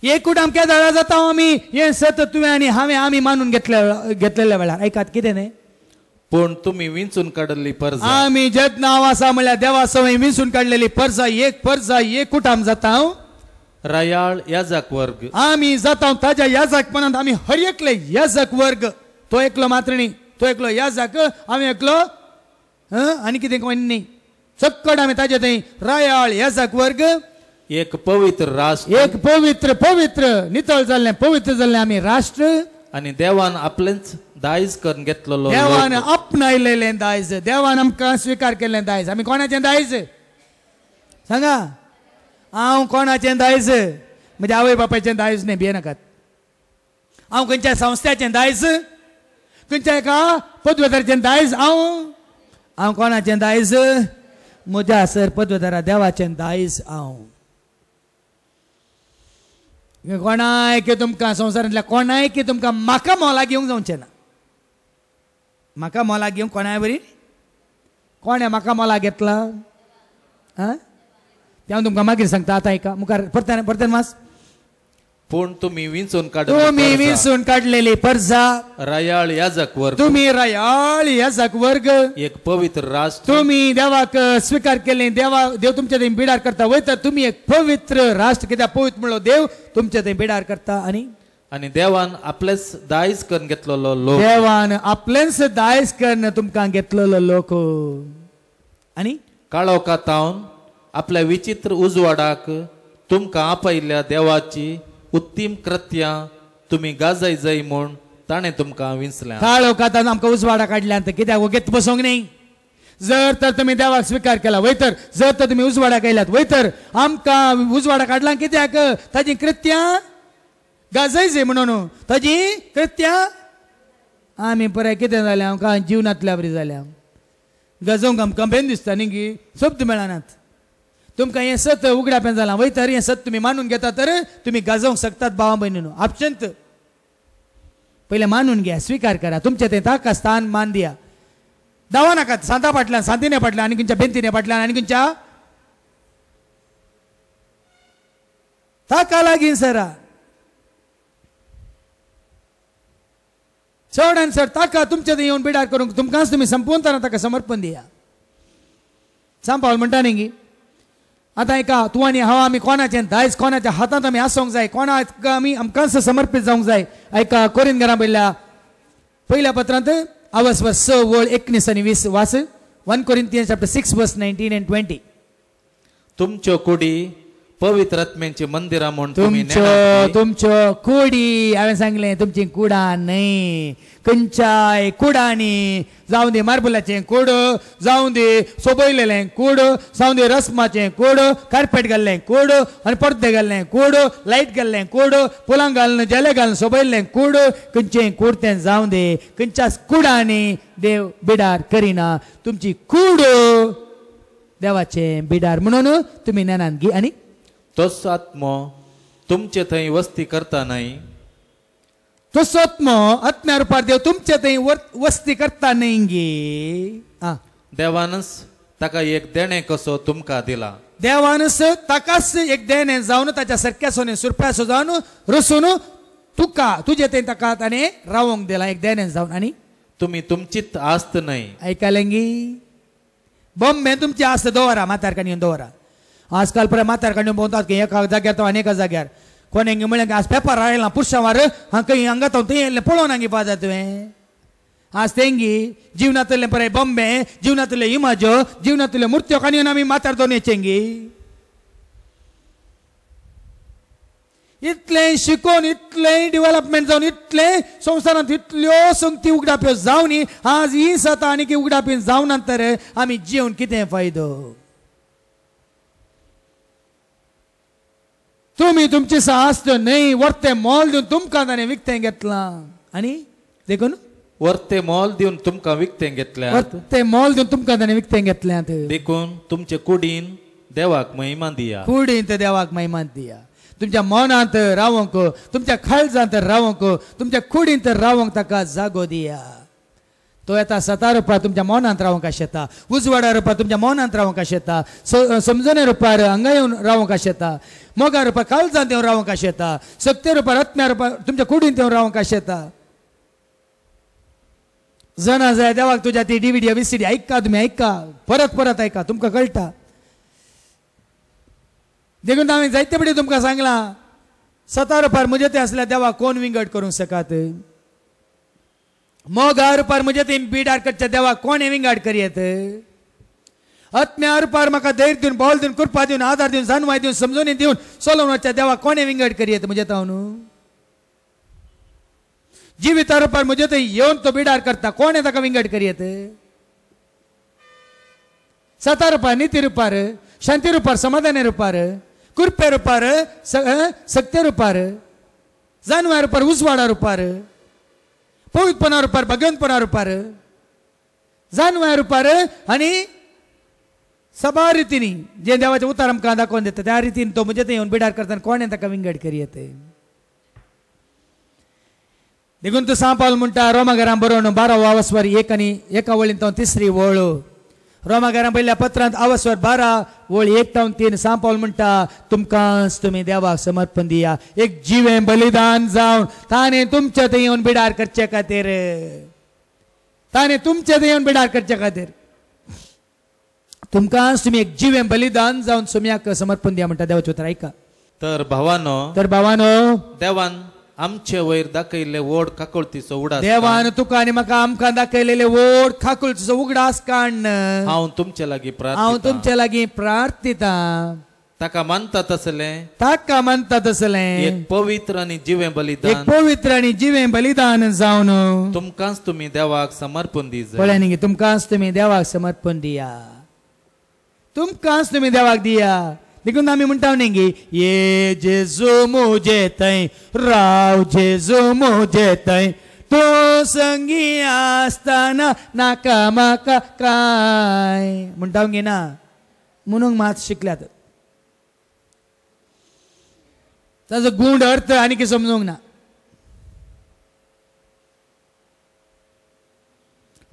एक कुटाम केदारा जाता आमी हें सत तुवें आनी हांवें आमी मानून घेतलेल्या वेळार ऐकात कितें न्ही पूण तुमी विंचून काडलेली पर्जा आमी जेद नांव आसा म्हळ्यार देवा सवय विंचून काडलेली पर्जा एक कुटाम जाता रायाळ याजक वर्ग आमी जाता ताज्या याजकपणांत आमी हर एकले याजक वर्ग तो एकलो मात्र न्ही तो एकलो याजक आमी एकलो आनी कितें कोण न्ही चक्कड आमी ताजे थंय रायाळ याजक वर्ग एक पवित्र राष्ट्र एक पवित्र नितळ जाल्लें पवित्र जाल्लें आमी राष्ट्र आनी देवान आपलेंच दायज करून घेतलेलो देवान आपणायलेलें दायज देवान आमकां स्विकार केल्लें दायज आमी कोणाचें दायज सांगा हांव कोणाचें दायज म्हणजे आवय बापायचें दायज न्ही भियेनाकात हांव खंयच्या संस्थाचें दायज खंयच्या एका पदवेदाराचें दायज हांव कोणाचें दायज म्हज्या सर पदवेदारा देवाचें दायज हांव कोणायक तुमकां संवसारांतल्या कोणायक तुमकां म्हाका मोला घेवंक जावचें ना म्हाका मोला घेवंक कोणाय बरी कोणे म्हाका मोला घेतला ते हांव तुमकां मागीर सांगता आतां ऐका मुखार परतेन मास पूण तुमी विंचून काडलेली पर्जा रायाळ याजक वर्ग तुम्ही रायाळ याजक वर्ग एक पवित्र राष्ट्र तुम्ही देवाक स्वीकार केले देव तुमच्या थंय बिडार करता वय तर तुम्ही एक पवित्र राष्ट्र कित्याक पवित्र म्हणलो देव तुमच्या थंय बिडार करता आनी देवान आपलेच दायज करून घेतलेलो लोक देवान आपलेच दायज करून तुमकां घेतलेलो लोक आनी काळोखांत आपल्या विचित्र उजवाडाक तुमकां आपयल्या देवाची उत्तीम कृत्यां तुमी गाजय जाय म्हूण ताणें तुमकां विंचल्या काळोखांत आमकां उजवाडा काडल्यात कित्याक वगेत बसोंक न्ही जर तर तुमी देवाक स्वीकार केला वय तर जर तर तुमी उजवाडाक आयल्यात वय तर आमकां उजवाडा काडला कित्याक ताजी कृत्यां गाजय जाय म्हणून ताजी कृत्यां आमी पळय कितें जालें आमकां जिवनांतल्या बरी जाल्या गजोवंक आमकां बेन दिसता न्ही की शब्द मेळनात तुमकां हें सत उगडापें जालां वय तर हें सत तुमी मानून घेता तर तुमी गाजोवंक शकतात भावा भयणीनो आपशंत पयलें मानून घ्या स्वीकार करा तुमचें तें ताका स्थान मान दिया दावा नाकात सांता फाटल्यान सांतिने फाटल्यान आनी खंयच्या बेंतिने फाटल्यान आनी खंयच्या ताका लागीं सरा चड आनी चड ताका तुमचे थंय येवन बिडार करूंक तुमकांच तुमी संपूर्ण ताका समर्पण दिया सांग पावल म्हणटा न्ही गी आतां एका तूं आनी हांव आमी कोणाचें दायज कोणाच्या हातांत आमी आसोंक जाय कोणाक आमी आमकांच समर्पीत जावंक जाय एका कोरिंथीकांत बरयल्ल्या पयल्या पत्रांत आवसवर 6:19 आनी 20 वास 1 Corinthians chapter 6 verse 19 and 20 तुमच्यो कुडी पवित्र आत्म्याचें मंदिरां म्हूण तुमच्यो कुडी हांवें सांगलें तुमची कुडां न्हय खंयच्याय कुडांनी जावं दी मार्बलाचें कूड जावं दी सोबयलेलें कूड जावं दी रस्माचें कूड कार्पेट घाल्लें कूड आनी पडदे घाल्लें कूड लायट घाल्लें कूड फुलां घालून जेले घालून सोबयल्लें कूड खंयचें कूड तें जावं दे खंयच्याच कुडांनी देव बिडार करिना तुमची कूड देवाचें बिडार म्हणून तुमी नेनान घे आनी तोच आत्मो तुमचे थंय वस्ती करता न्हय तोच आत्मो आत्म्या रुपार देव तुमचे थंय वस्ती करता न्हय गे देवानच ताका एक देणे कसो तुमकां दिला देवानच ताकाच एक देणे जावन ताच्या सारक्या सोने सुरप्यासो जावन रसून तुका तुझे ते ताका ताणे रावोंक दिला एक देण्यान जावन आणि तुम्ही तुमचीत आस्त नाही ऐकायलेंगी बॉम्बे तुमची आस्त दवरा म्हातारकाणी दवरा आजकाल पळय म्हातारकाणी बोलतात की एका जाग्यार तो आनी एका जाग्यार कोणेंगे म्हळें आज पेपर आयला पुरशावार खंय हांगा तो थंय पळोवन हांगी पावता तुवें आज तेंगी जिवनातले पळय बॉम्बे जिवनातले इमाजो जिवनातले मूर्त्यो काणयोन आमी मातार दोन येचेंगी इतले शिकून इतले डेव्हलपमेंट जावन इतले संवसारांत इतल्यो संगती उगडाप्यो जावन आज ही सता आनी उगडापी जावन नंतर आमी जिवन कितें फायदो तुम्ही तुमची सास्त न्हय वर्ते मोल दिवन तुमकां ताणें विकतें घेतलां आनी देखून वर्ते मोल दिवन तुमकां विकतें घेतल्यात वर्ते मोल दिवन तुमकां ताणें विकतें घेतल्यात देखून तुमचे कुडीन देवाक महिमा दिया कुडींत देवाक महिमा दिया तुमच्या मनांत रावंक तुमच्या काळजांत रावंक तुमच्या कुडींत रावंक ताका जागो दिया तो येता 7 रुपया तुमच्या मनांत रावंक शेता उजवाडा रुपया तुमच्या मनांत रावंक शेता समजणे रुपयार हांगा येवन रावंक शेता मोगा रुपया काळजांत येवन रावंक शेता 70 रुपया रत्म्या रुपया तुमच्या कुडींत येवन रावंक शेता जना जाय देवाक तुझ्या ती DVD VCD ऐका तुम्ही ऐका परत परत ऐका तुमकां कळटा देखून हांवें जायते बडी तुमकां सांगलां 7 रुपयार म्हजे ते असल्या देवाक कोण विंगड करूंक शकात मोगा रुपयार म्हजे ते बिडार करच्या देवाक कोण विंगड करियेत आत्म्या रुपयार म्हाका धैर्य दिवन बोल दिवन कृपा दिवन आदार दिवन जाणवाय दिवन समजून दिवन चलोवन वचच्या देवाक कोणे विंगड करियेत म्हजे हांव न्हू जिविता रुपयार म्हजे थंय येवन तो बिडार करता कोणे ताका विंगड करियेत 7 रुपयार निती रुपयार शांती रुपयार समाधानी रुपयार कृपे रुपयार सक्ते रुपयार जाणवाय रुपयार उजवाडा रुपयार पवित्रपणा रुपयार भगवंतपणा रुपयार जाणवाय रुपयार आनी सभा रितीनी जे देवाचे उतार आमकां दाखोवन दिता त्या रितीन तो म्हणजे ते येवन बिडार करतना कोणे ताका विंगड करियेत देखून तो सांपाल म्हणटा रोमाघरां बरोवन 12 आवस्वर 1 आनी 1 वळीन तो 3री वळ रोमाघरां पयल्या पत्रांत आवस्वर 12 वळ 1 तावन 3 सांपाल म्हणटा तुमकांच तुमी देवाक समर्पण दिया एक जिवें बलिदान जावन ताणें तुमचे थंय येवन बिडार करचे खातीर ताणें तुमचे थंय येवन बिडार करचे खातीर तुमकांच तुमी एक जिवें बलिदान जावन सुम्याक समर्पण दिया म्हणटा देवाचें उतर ऐका तर भावानो देवान आमचे वयर दाखयल्ले वोड काकुळतीचो उगडास देवान तुका आनी म्हाका आमकां दाखयलेले वोड काकुळतीचो उगडास काण हांव तुमचे लागीं प्रार्थिता ताका मानता तसले एक पवित्र आनी जिवें बलिदान जावन तुमकांच तुमी देवाक समर्पण दी पळय तुमकांच तुमी देवाक समर्पण दिया तुमकांच तुमी देवाक दिया देखून आमी म्हणटा न्ही ये जेजू मुजे थंय राव जेजू मुजे थंय तो संगी आसतना नाका म्हाका काय म्हणटा गे ना म्हणून मात शिकल्यात ताजो गूढ अर्थ आनी समजूंक ना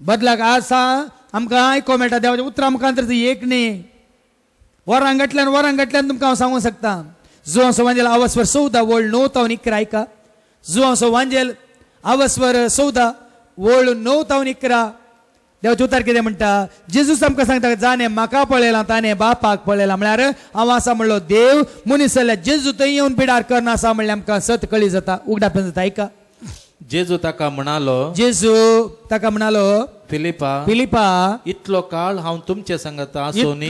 बदलाक आसा आमकां आयको मेळटा देवाच्या उतरां मुखांतर एक न्ही वरांगटल्यान तुमकां हांव सांगूंक शकता जुआंचो वांजेल आवस्वर 14 वळ 9 तावन 11 ऐका जुआंचो वांजेल आवस्वर 14 वळ 9 तावन 11 देवाचें उतर कितें म्हणटा जेजूस आमकां सांगता जाणें म्हाका पळयलां ताणें बापाक पळयलां म्हळ्यार हांव आसा म्हणलो देव मनीस जाल्यार जेजू थंय येवन बिडार करना आसा म्हणल्यार आमकां सत कळी जाता उगडापें जाता ऐका जेजू ताका म्हणालो फिलिपा इतलो काळ हांव तुमचे संगत आसोनी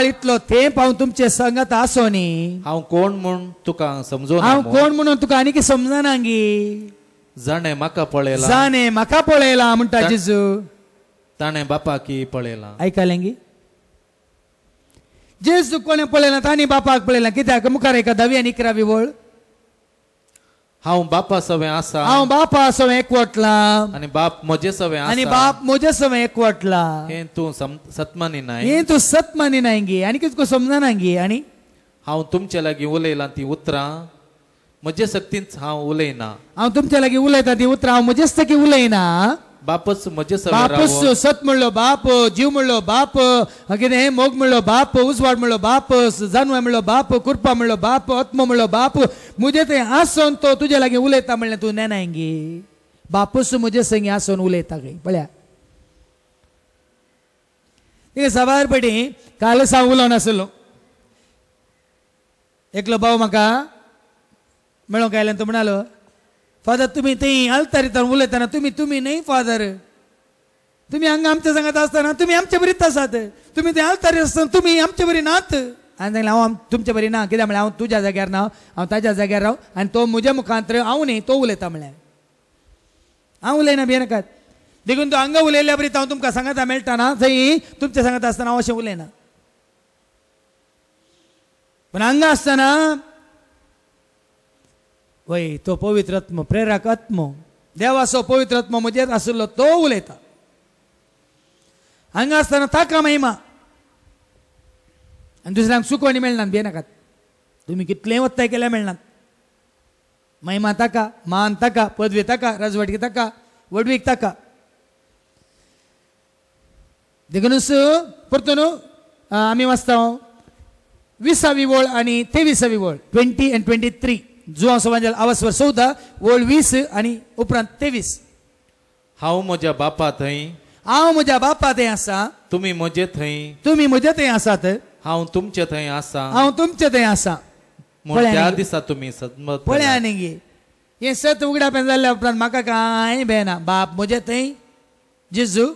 इतलो तेंप हांव तुमचे संगत आसोनी हांव कोण म्हूण तुका समजोना हांव कोण म्हणून तुका आनी समजना गी जाणें म्हाका पळयलां म्हणटा जेजू ताणें बापाकी पळयलां ऐकलें गी जेजू कोणें पळयलां ताणी बापाक पळयलां कित्याक मुखार एका 10वी आनी 11वी वळ हांव बापा सवें आसा हांव बापा सवें एकवटला आनी बाप म्हजे सवें आसा आनी बाप म्हजे सवें एकवटला हें तूं सतमानी नाय गी आनी कितें समजना गी आनी हांव तुमचे लागीं उलयलां ती उतरां म्हजे सक्तींच हांव उलयना हांव तुमचे लागीं उलयता ती उतरां हांव म्हजेच तकी उलयना बापच म्हजे सवे बापूस रावो सत म्हणलो बाप, जीव म्हणलो बाप, कितें मोग म्हणलो बाप, उजवाड म्हणलो बाप, जानवाय म्हणलो बाप, कुरपा म्हणलो बाप, आत्म म्हणलो बाप, मुझे थंय आसन तो तुजे लागीं उलयता म्हणलें तूं नेनांगी. बापूस मुझे संगी आसन उलयता खंय पळया. थिंगा साबार पटी काल सांग उलोवन नासलो. एकलो भाव म्हाका मेळोंक आयल्यान तो म्हणालो, फादर तुम्ही थंय आलतारींतल्यान उलयतना तुम्ही न्हय फादर, तुम्ही हांगा आमच्या सांगात आसतना तुम्ही आमचे बरीच आसात, तुम्ही ते आलतारी आसतना तुम्ही आमचे बरी नात. हांवें सांगलें हांव तुमचे बरी ना, कित्याक म्हळ्यार हांव तुज्या जाग्यार ना, हांव ताज्या जाग्यार राव, आनी तो म्हज्या मुखांतर हांव न्ही तो उलयता म्हळ्यार हांव उलयना भियेनाकात. देखून तो हांगा उलयल्या बरी हांव तुमकां सांगता मेळटा थंय तुमच्या सांगत आसतना हांव अशें उलयना. पण हांगा आसतना वय तो पवित्र आत्म, प्रेरक आत्म, देवाचो पवित्र आत्म म्हजेर आशिल्लो तो उलयता. हांगा आसतना ताका महिमा आनी दुसऱ्यांक सुकवणी मेळनात भियेनाकात. तुमी कितलेंय वत्ताय केल्यार मेळनात. महिमा ताका, मान ताका, पदवी ताका, राजवटगी ताका, वडवीक ताका. देखूनच परतून आमी वाचता 20वी ओळ आनी 23वी ओळ 20 and 23 जुआंव समाजाल आवाजवर 14 ओळ 20 आनी उपरांत 23. हांव म्हज्या बापा थंय, हांव म्हज्या बापा थंय आसा, तुम्ही म्हजे थंय, तुमी म्हजे थंय आसात, हांव तुमचे थंय आसा, हांव तुमचे थंय आसा. म्हूण त्या दिसा तुम्ही सदमत पळया न्ही गे, हें सत उगडापें जाल्ल्या उपरांत म्हाका कांय भेना. बाप म्हजे थंय, जेजू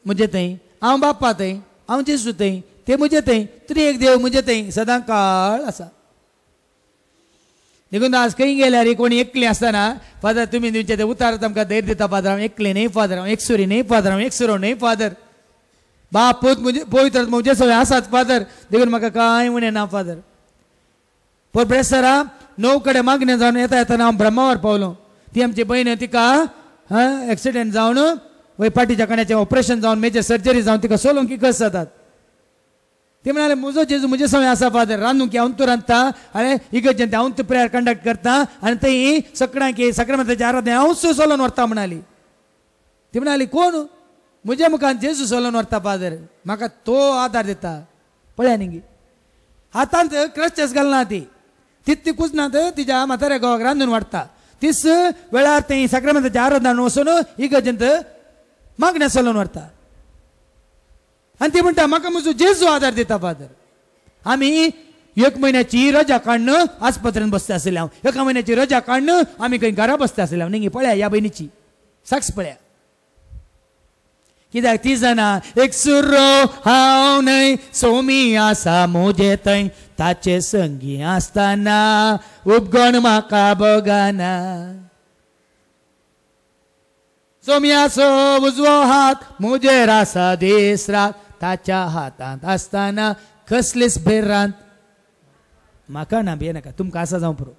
म्हजे थंय, हांव बापा थंय, हांव जेजू थंय, ते म्हजे थंय, त्रिएक देव म्हजे थंय सदां काळ आसा. देखून आज खंय गेल्यार कोणी एकली आसतना फादर तुमी तुमचे ते उतार आमकां धैर्य दिता फादर, हांव एकले न्हय फादर, हांव एकसुरी न्हय फादर, हांव एकसुरो न्हय फादर, बाप पूत म्हजे पवित्र म्हजे सगळे आसात फादर. देखून म्हाका कांय उणें ना फादर. पर प्रेसरा 9 कडेन मागणें जावन येता येतना हांव ब्रह्मावर पावलो. ती आमची भयण तिका एक्सिडेंट जावन वय पाटीच्या कण्याचें ऑपरेशन जावन मेजर सर्जरी जावन तिका सोलोंकी कस जातात. ते म्हणाले म्हजो जेजू म्हजे सवय आसा फादर, रांदूंक हांव तूं रांदता आनी इगर्जेंत हांव तूं प्रेयर कंडक्ट करता आनी थंय सकाळी सक्रामेंताची आराधना हांवच सोलोवन व्हरता म्हणाली. ती म्हणाली कोण? म्हज्या मुखान जेजू सोलोवन व्हरता फादर, म्हाका तो आदार दिता. पळया न्ही हातांत क्रस्चस घालना ती, तित ती कुजनात तिच्या म्हाताऱ्या घोवाक रांदून वाडटा. तीच वेळार थंय सक्रामेंताची आराधना वचून इगर्जेंत मागण्या सोलोवन व्हरता. आनी ती म्हणटा म्हाका म्हजो जेजू आदार दिता फादर. आमी 1 म्हयन्याची रजा काडून आस्पत्रेन बसता आसले, हांव 1 म्हयन्याची रजा काडून आमी खंय घरा बसता आसले. न्ही पळया ह्या बहिणीची साक्ष पळया. कित्याक ती जाणा एक सुरो हांव न्हय, सोमी आसा म्हजे थंय, ताचे संगी आसतना उपगण म्हाका बगाना. सोम्याचो उजवो हात म्हजेर आसा दीस रात, ताच्या हातांत आसतना कसलीच भिरांत म्हाका ना. भियेनाका, तुमकां आसा जावं पुरो,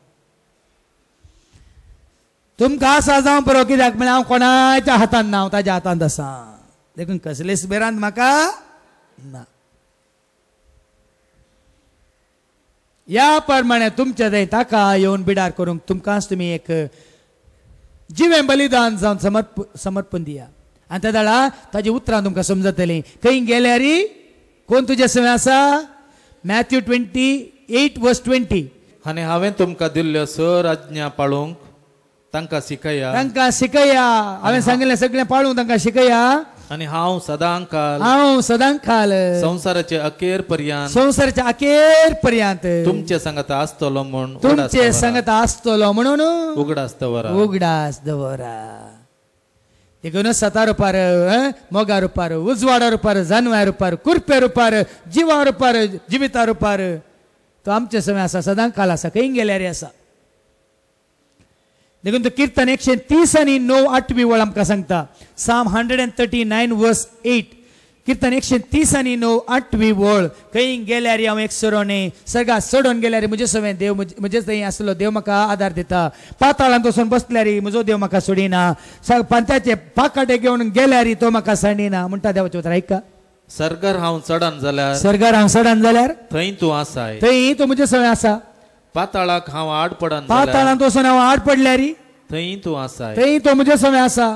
तुमकां आसा जावं पुरो. कित्याक म्हळ्यार हांव कोणाच्या हातांत ना, हांव ताज्या हातांत आसा. देखून कसलीच भिरांत म्हाका ना. ह्या प्रमाणे तुमच्या थंय ताका येवन बिडार करूंक तुमकांच तुमी एक जिवें बलिदान जावन समर्पण दिया. आनी त्या दाळा ताजी उतरां तुमकां समजतलीं. खंय गेल्यार कोण तुजे सवय आसा? मॅथ्यू 28:20. आनी हांवें तुमकां दिल्ल्यो 6 आज्ञा पाळूंक तांकां शिकया. हांवें सांगिल्लें सगळें पाळूंक तांकां शिकया. आनी हांव सदां खाल संवसाराचे अखेर पर्यंत तुमचे सांगत आसतलो म्हूण म्हणून उगडास दवरा. देखून सता रुपार, मोगा रुपार, उजवाडा रुपार, जानवार रुपार, कुरप्या रुपार, जिवा रुपार, जिविता रुपार तो आमचे सवय आसा, सदां काल आसा, खंय गेल्यार आसा. देखून तो कीर्तन 130 आनी 9 8वी ओळ आमकां सांगता. Psalm 139:8. कीर्तन 130 आनी 9 8वी ओळ. खंय गेल्यार हांव एकसुरो न्हय, सर्गात सोडून गेल्यार म्हजे सवय देव म्हजे थंय आसलो देव म्हाका आदार दिता. पाताळांत वचून बसल्यार म्हजो देव म्हाका सोडिना. पंथाचे पाकाटे घेवन गेल्यार तो म्हाका सांडिना म्हणटा देवाचे उतर. ऐका, सर्गार हांव चडान जाल्यार थंय तूं आसाय, थंय तो म्हजे सवय आसा. पाताळाक हांव आड पडन, पाताळांत वचून हांव आड पडल्यार थंय तूं आसाय, थंय तो म्हजे सवय आसा.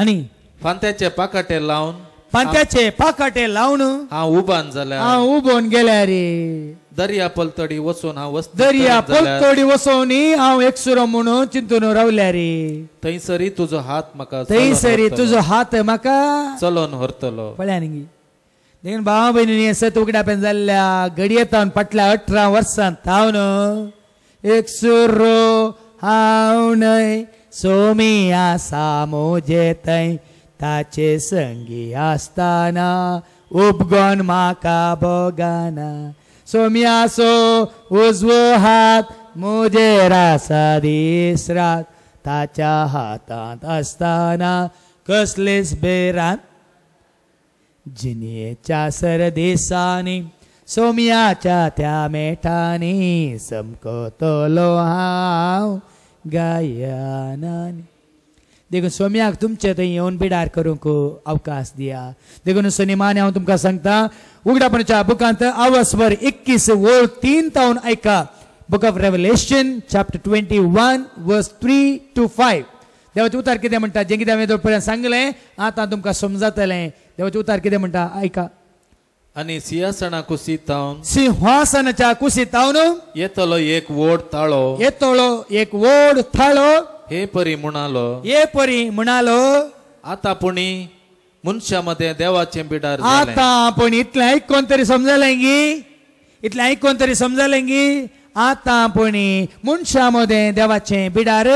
आणि फांत्याचे पाकाटे लावून पांत्याचे पाकाटे लावून हांव उबान जाल्यार हांव उबोन गेल्या रे दर्या पलतडी वचून हांव वस्त दर्या पलतडी वसोवनी हांव एकसुरो म्हणून चिंतून रावल्या रे थंयसरी तुजो हात म्हाका थंयसरी तुजो हात म्हाका चलोन व्हरतलो पळया न्ही देखून भावा भयणी सत उगडापेन जाल्ल्या घडयेतावन फाटल्या 18 वर्सां थावन एकसुरो हांव न्हय सोमी आसा मोजे थंय ताचे संगी आसतना उपगोन म्हाका बोगाना सोमी आसो उजवो हात मोजेर आसा दीस रात ताच्या हातांत आसतना कसलीच बेरांत जिनेच्या सरदेसांनी सोम्याच्या त्या मेठांनी समकतलो हांव गायनांनी देखून सोम्याक तुमचे थंय येवन बिडार करूंक अवकाश दिया देखून सनिमाने हांव तुमकां सांगता उगडापणाच्या बुकांत आवसभर 21 ओळ 3 तावन ऐका बुक ऑफ रेव्हलेशन चॅप्टर 21 वर्स 3 to 5 देवाचे उतार कितें म्हणटा जें कितें हांवें पर्यंत सांगलें आतां तुमकां समजतलें देवाचे उतार कितें म्हणटा ऐका आनी सिंहासना कुशीतावन सिंहासनाच्या कुशीतावन येतलो एक व्हड ताळो येतलो एक व्हड थाळो हे परी म्हणालो हे परी म्हणालो आता पुणी मनशामध्ये देवाचे बिडार आता आपण इतलें आयकून तरी समजलें गी इतलें आयकून तरी समजलें गी आता आपण मनशा मध्ये देवाचे बिडार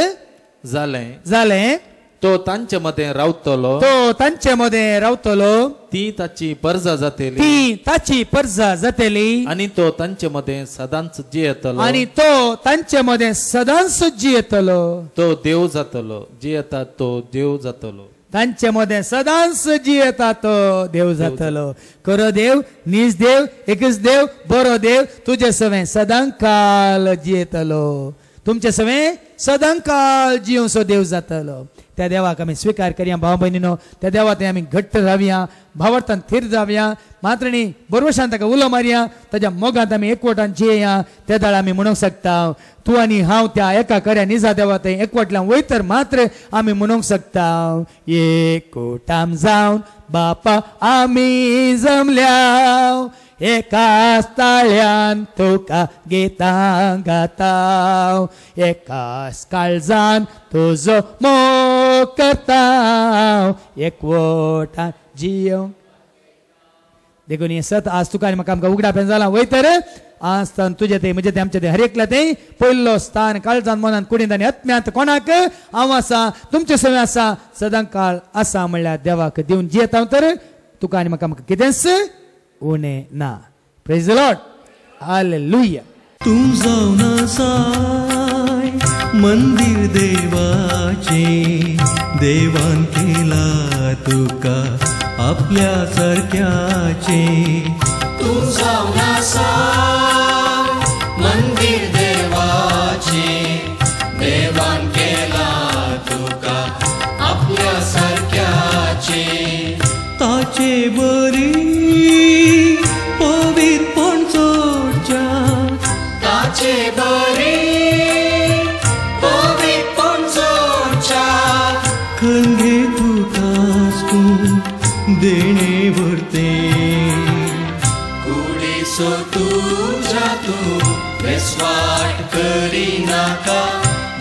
जालें तो तांचे मध्ये रावतलो तो तांचे मध्ये रावतलो ती ताची परजा जातली ती ताची परजा जातली आणि तो तांचे मध्ये सदांच जियेतलो आणि तो तांचे मध्ये सदांच जियेतलो तो देव जातलो जियेता तो देव जातलो तांचे मध्ये सदांच जियेता तो देव जातलो खरो देव निज देव एकच देव बरो देव तुझे सवे सदांकाल जियेतलो तुमचे सवे सदांकाल जियोसो देव जातलो त्या देवाक आम्ही स्वीकार करूया भाव बहिणीनो त्या देवात आम्ही घट्ट रावया भावार्थान थीर जावया मात्र न्ही बरोवशान ताका उलो मारया ताच्या मोगांत आमी एकवटान जियेया त्या दाळ आमी म्हणूंक शकता तूं आनी हांव त्या एका खऱ्या निजा देवा थंय एकवटल्यान वयतर मात्र आमी म्हणूंक शकता एकवटान जावन बापा आमी जमल्या एकाच ताळ्यान तुका गितां गाता एकाच काळजान तुजो मोग करता एकवटान जियो देखून हे सत आज तुका आनी म्हाका आमकां उगडापेन जाला वयतर आज तान तुजे ते म्हणजे ते आमचे ते हरेकले ते पयलो स्थान काळजान मनान कुडींत आनी आत्म्यांत कोणाक हांव आसा तुमचे सवे आसा सदांकाळ आसा म्हणल्यार देवाक दिवन जियेता तर तुका आनी म्हाका कितेंच उणे ना प्रेज द लॉर्ड हालेलुया तूं जावन आसाय मंदिर देवाचे देवान केला तुका आपल्या सारक्याचे तूं जावन आसाय मंदिर देवाचे देवान केला तुका आपल्या सारक्याचे ताचे बरी पवित्रपण जोडच्या ताचे बरी पवित्रपण जोडच्या खंगे तुकाच तूं देणे भरते कुडीसो तुझ्या तूं वेसवाट करिनाका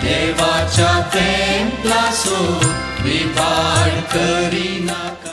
देवाच्या टेंपलासो विभाड करिनाका